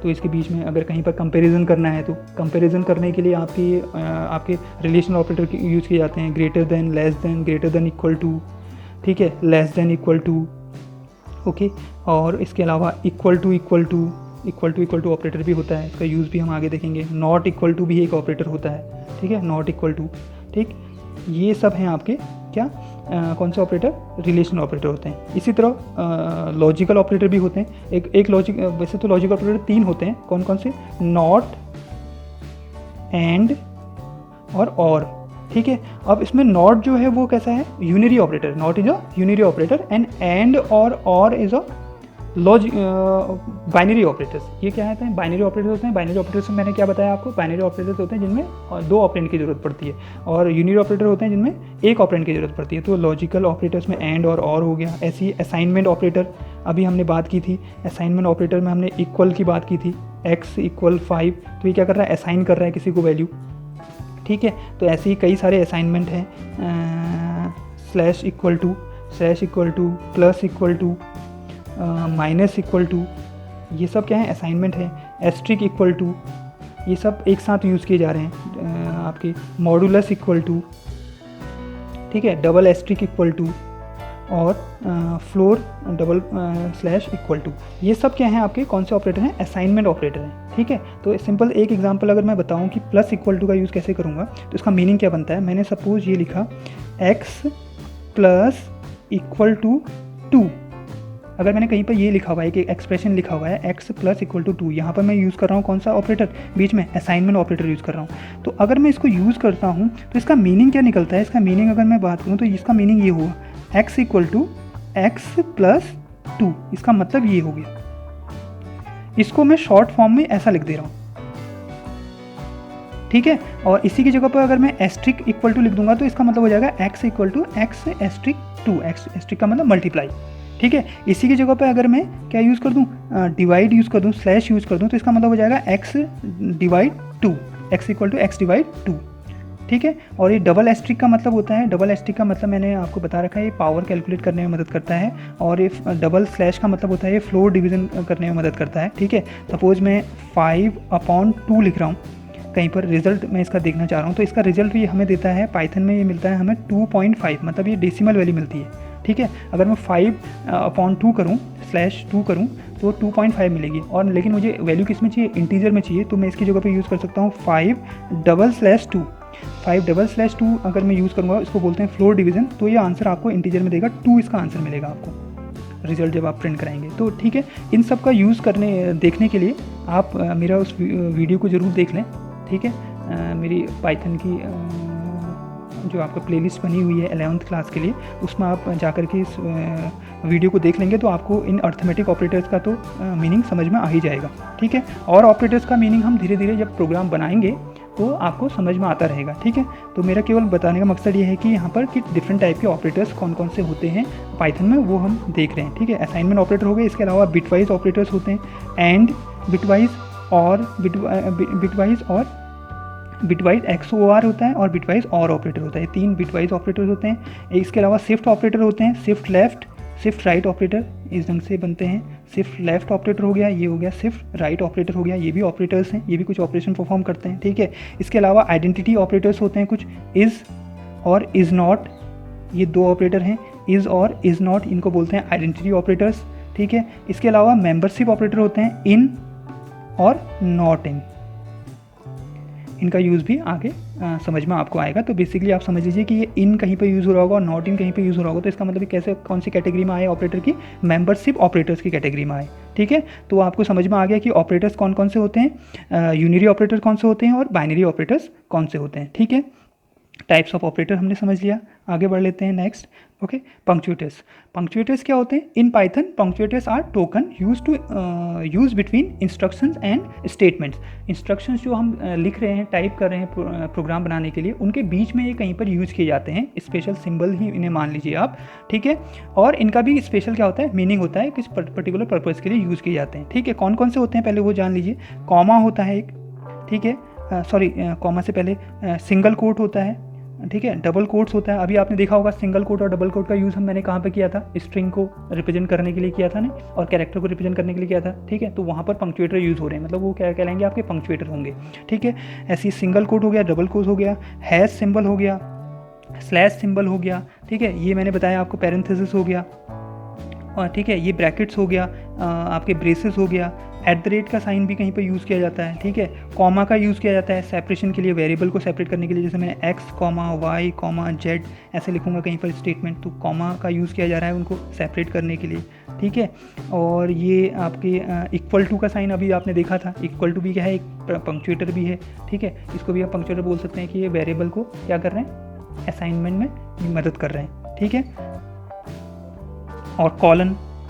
तो इसके बीच में अगर कहीं पर कंपैरिजन करना है, तो कंपैरिजन करने के लिए आपके रिलेशनल ऑपरेटर यूज़ किए जाते हैं, greater than, less than, greater than equal to, ठीक है, less than equal to, okay. और इसके अलावा इक्वल टू ऑपरेटर भी होता है, इसका यूज़ भी हम आगे देखेंगे। नॉट इक्वल टू भी एक ऑपरेटर होता है, ठीक है, नॉट इक्वल टू, ठीक। ये सब हैं आपके क्या कौन से ऑपरेटर, रिलेशनल ऑपरेटर होते हैं। इसी तरह लॉजिकल ऑपरेटर भी होते हैं। एक लॉजिक, वैसे तो लॉजिकल ऑपरेटर 3 होते हैं, कौन कौन से, नॉट, एंड और, ठीक है। अब इसमें नॉट जो है वो कैसा है, unary operator, not is a unary operator, and और इज अ बाइनरी ऑपरेटर्स। ये क्या होते हैं, बाइनरी ऑपरेटर्स होते हैं। बाइनरी ऑपरेटर्स में मैंने क्या बताया आपको, बाइनरी ऑपरेटर्स होते हैं जिनमें 2 ऑपरेंड की ज़रूरत पड़ती है, और यूनरी ऑपरेटर होते हैं जिनमें 1 ऑपरेंड की ज़रूरत पड़ती है। तो लॉजिकल ऑपरेटर्स में एंड और हो गया। ऐसी असाइनमेंट ऑपरेटर अभी हमने बात की थी, असाइनमेंट ऑपरेटर में हमने इक्वल की बात की थी, x = 5, तो ये क्या कर रहा है, असाइन कर रहा है किसी को वैल्यू, ठीक है। तो ऐसे ही कई सारे असाइनमेंट हैं, slash equal to, plus equal to, minus equal to, ये सब क्या है, असाइनमेंट है। एस्ट्रिक इक्वल टू, ये सब एक साथ यूज़ किए जा रहे हैं आपके। मॉडुलस इक्वल टू, ठीक है, डबल एस्ट्रिक इक्वल टू, और floor double slash equal to, ये सब क्या हैं आपके कौन से ऑपरेटर हैं, असाइनमेंट ऑपरेटर हैं, ठीक है। तो सिंपल एक एग्जांपल अगर मैं बताऊं कि प्लस इक्वल टू का यूज़ कैसे करूंगा, तो इसका मीनिंग क्या बनता है। मैंने सपोज ये लिखा x प्लस इक्वल टू 2, अगर मैंने कहीं पर ये लिखा हुआ है कि एक्सप्रेशन लिखा हुआ है x प्लस इक्वल टू 2, यहाँ पर मैं यूज़ कर रहा हूँ कौन सा ऑपरेटर, बीच में असाइनमेंट ऑपरेटर यूज़ कर रहा हूँ। तो अगर मैं इसको यूज़ करता हूँ तो इसका मीनिंग क्या निकलता है, इसका मीनिंग अगर मैं बात करूँ तो इसका मीनिंग ये हुआ x = x प्लस 2, इसका मतलब ये हो गया। इसको मैं शॉर्ट फॉर्म में ऐसा लिख दे रहा हूँ, ठीक है। और इसी की जगह पर अगर मैं एस्ट्रिक इक्वल टू लिख दूंगा तो इसका मतलब हो जाएगा x = x asterisk 2, x asterisk का मतलब मल्टीप्लाई, ठीक है। इसी की जगह पे अगर मैं क्या यूज़ कर दूँ, डिवाइड यूज़ कर दूँ, स्लैश यूज़ कर दूँ, तो इसका मतलब हो जाएगा x / 2, x = x / 2, ठीक है। और ये डबल एस्ट्रिक का मतलब होता है, डबल एस्ट्रिक का मतलब मैंने आपको बता रखा है, ये पावर कैलकुलेट करने में मदद करता है। और ये डबल स्लैश का मतलब होता है ये फ्लोर डिवीज़न करने में मदद करता है, ठीक है। सपोज मैं 5/2 लिख रहा हूँ, कहीं पर रिजल्ट मैं इसका देखना चाह रहा हूँ, तो इसका रिजल्ट भी हमें देता है पाइथन में, ये मिलता है हमें 2.5, मतलब ये डेसिमल वैल्यू मिलती है, ठीक है। अगर मैं 5/2 करूँ, /2 करूँ तो 2.5 मिलेगी। और लेकिन मुझे वैल्यू किस में चाहिए, इंटीजर में चाहिए, तो मैं इसकी जगह पे यूज़ कर सकता हूँ 5/2, 5/2 अगर मैं यूज़ करूँगा, इसको बोलते हैं फ्लोर डिवीज़न, तो ये आंसर आपको इंटीजर में देगा, 2 इसका आंसर मिलेगा आपको रिजल्ट जब आप प्रिंट कराएंगे। तो ठीक है, इन सब का यूज़ देखने के लिए आप मेरा उस वीडियो को ज़रूर देख लें। ठीक है, मेरी पाइथन की जो आपका प्लेलिस्ट बनी हुई है 11th क्लास के लिए, उसमें आप जाकर के इस वीडियो को देख लेंगे तो आपको इन अर्थमेटिक ऑपरेटर्स का तो मीनिंग समझ में आ ही जाएगा। ठीक है, और ऑपरेटर्स का मीनिंग हम धीरे धीरे जब प्रोग्राम बनाएंगे तो आपको समझ में आता रहेगा। ठीक है, तो मेरा केवल बताने का मकसद ये है कि यहाँ पर कि डिफरेंट टाइप के ऑपरेटर्स कौन कौन से होते हैं पाइथन में, वो हम देख रहे हैं। ठीक है, असाइनमेंट ऑपरेटर हो गए, इसके अलावा बिटवाइज ऑपरेटर्स होते हैं, एंड बिटवाइज और बिटवाइज XOR होता है और बिटवाइज और ऑपरेटर होता है। 3 बिटवाइज ऑपरेटर होते हैं। इसके अलावा शिफ्ट ऑपरेटर होते हैं, shift left, shift right operator इस ढंग से बनते हैं। शिफ्ट लेफ्ट ऑपरेटर हो गया, ये हो गया शिफ्ट राइट ऑपरेटर हो गया, ये भी ऑपरेटर्स हैं, ये भी कुछ ऑपरेशन परफॉर्म करते हैं। ठीक है, इसके अलावा आइडेंटिटी ऑपरेटर्स होते हैं कुछ, इज़ और इज़ नॉट, ये 2 ऑपरेटर हैं, इज़ और इज़ नॉट, इनको बोलते हैं आइडेंटिटी ऑपरेटर्स। ठीक है, इसके अलावा मेंबरशिप ऑपरेटर होते हैं, इन और नॉट इन, इनका यूज़ भी आगे समझ में आपको आएगा। तो बेसिकली आप समझ लीजिए कि ये इन कहीं पे यूज़ हो रहा होगा और नॉट इन कहीं पे यूज़ हो रहा होगा, तो इसका मतलब कैसे कौन सी कैटेगरी में आए ऑपरेटर की, मेंबरशिप ऑपरेटर्स की कैटेगरी में आए। ठीक है, तो आपको समझ में आ गया कि ऑपरेटर्स कौन कौन से होते हैं, यूनिरी ऑपरेटर कौन से होते हैं और बाइनरी ऑपरेटर्स कौन से होते हैं। ठीक है, टाइप्स ऑफ ऑपरेटर हमने समझ लिया, आगे बढ़ लेते हैं नेक्स्ट। ओके, पंक्चुएटर्स। पंक्चुएटर्स क्या होते हैं? In Python punctuators are token use between instructions and statements. Instructions जो हम लिख रहे हैं, टाइप कर रहे हैं प्रोग्राम बनाने के लिए, उनके बीच में ये कहीं पर यूज़ किए जाते हैं, स्पेशल सिंबल ही इन्हें मान लीजिए आप। ठीक है, और इनका भी स्पेशल क्या होता है, मीनिंग होता है, किस पर्टिकुलर पर्पज़ के लिए यूज़ किए जाते हैं। ठीक है, कौन कौन से होते हैं पहले वो जान लीजिए। कॉमा होता है एक, ठीक है, कॉमा से पहले सिंगल कोट होता है। ठीक है, डबल कोट्स होता है। अभी आपने देखा होगा सिंगल कोट और डबल कोट का यूज़ मैंने कहाँ पे किया था, स्ट्रिंग को रिप्रेजेंट करने के लिए किया था ना, और कैरेक्टर को रिप्रेजेंट करने के लिए किया था। ठीक है, तो वहाँ पर पंक्चुएटर यूज़ हो रहे हैं, मतलब वो क्या कहलाएंगे, आपके पंक्चुएटर होंगे। ठीक है, ऐसी सिंगल कोट हो गया, डबल कोट हो गया, हैश सिंबल हो गया, स्लैश सिंबल हो गया। ठीक है, ये मैंने बताया आपको, पैरेंथेसिस हो गया, और ठीक है, ये ब्रैकेट्स हो गया, आपके ब्रेसेस हो गया, एट द रेट का साइन भी कहीं पर यूज़ किया जाता है। ठीक है, कॉमा का यूज़ किया जाता है सेपरेशन के लिए, वेरिएबल को सेपरेट करने के लिए, जैसे मैंने x, y, z ऐसे लिखूंगा कहीं पर स्टेटमेंट, तो कॉमा का यूज़ किया जा रहा है उनको सेपरेट करने के लिए। ठीक है, और ये आपके इक्वल टू का साइन अभी आपने देखा था, इक्वल टू भी क्या है, एक पंक्चुएटर भी है। ठीक है, इसको भी आप पंक्चुएटर बोल सकते हैं कि ये वेरिएबल को क्या कर रहे हैं, असाइनमेंट में मदद कर रहे हैं। ठीक है, और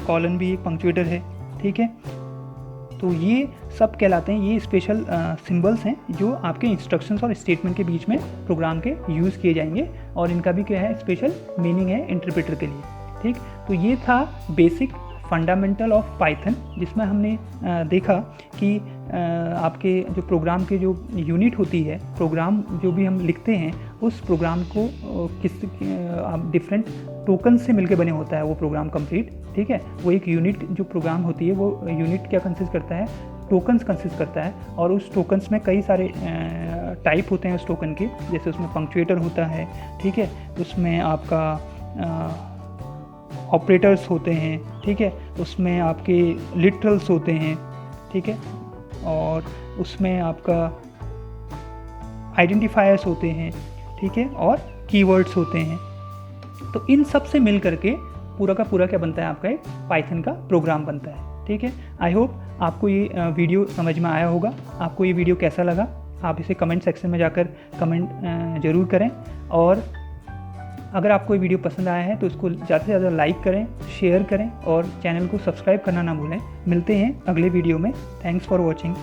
कॉलन भी एक पंक्चुएटर है। ठीक है, तो ये सब कहलाते हैं, ये स्पेशल सिंबल्स हैं जो आपके इंस्ट्रक्शंस और स्टेटमेंट के बीच में प्रोग्राम के यूज़ किए जाएंगे, और इनका भी क्या है, स्पेशल मीनिंग है इंटरप्रेटर के लिए। ठीक, तो ये था बेसिक फंडामेंटल ऑफ पाइथन, जिसमें हमने देखा कि आपके जो प्रोग्राम के जो यूनिट होती है, प्रोग्राम जो भी हम लिखते हैं, उस प्रोग्राम को डिफरेंट टोकन से मिलके बने होता है वो प्रोग्राम कंप्लीट। ठीक है, वो एक यूनिट जो प्रोग्राम होती है, वो यूनिट क्या कंसिस्ट करता है, टोकन्स कंसिस्ट करता है, और उस टोकन्स में कई सारे टाइप होते हैं उस टोकन के, जैसे उसमें पंक्चुएटर होता है। ठीक है, उसमें आपका ऑपरेटर्स होते हैं। ठीक है, उसमें आपके लिटरल्स होते हैं। ठीक है, और उसमें आपका आइडेंटिफायर्स होते हैं। ठीक है, और कीवर्ड्स होते हैं। तो इन सब से मिल करके पूरा का पूरा क्या बनता है, आपका एक पाइथन का प्रोग्राम बनता है। ठीक है, आई होप आपको ये वीडियो समझ में आया होगा। आपको ये वीडियो कैसा लगा, आप इसे कमेंट सेक्शन में जाकर कमेंट ज़रूर करें, और अगर आपको ये वीडियो पसंद आया है तो इसको ज़्यादा से ज़्यादा लाइक करें, शेयर करें, और चैनल को सब्सक्राइब करना ना भूलें। मिलते हैं अगले वीडियो में। Thanks for watching.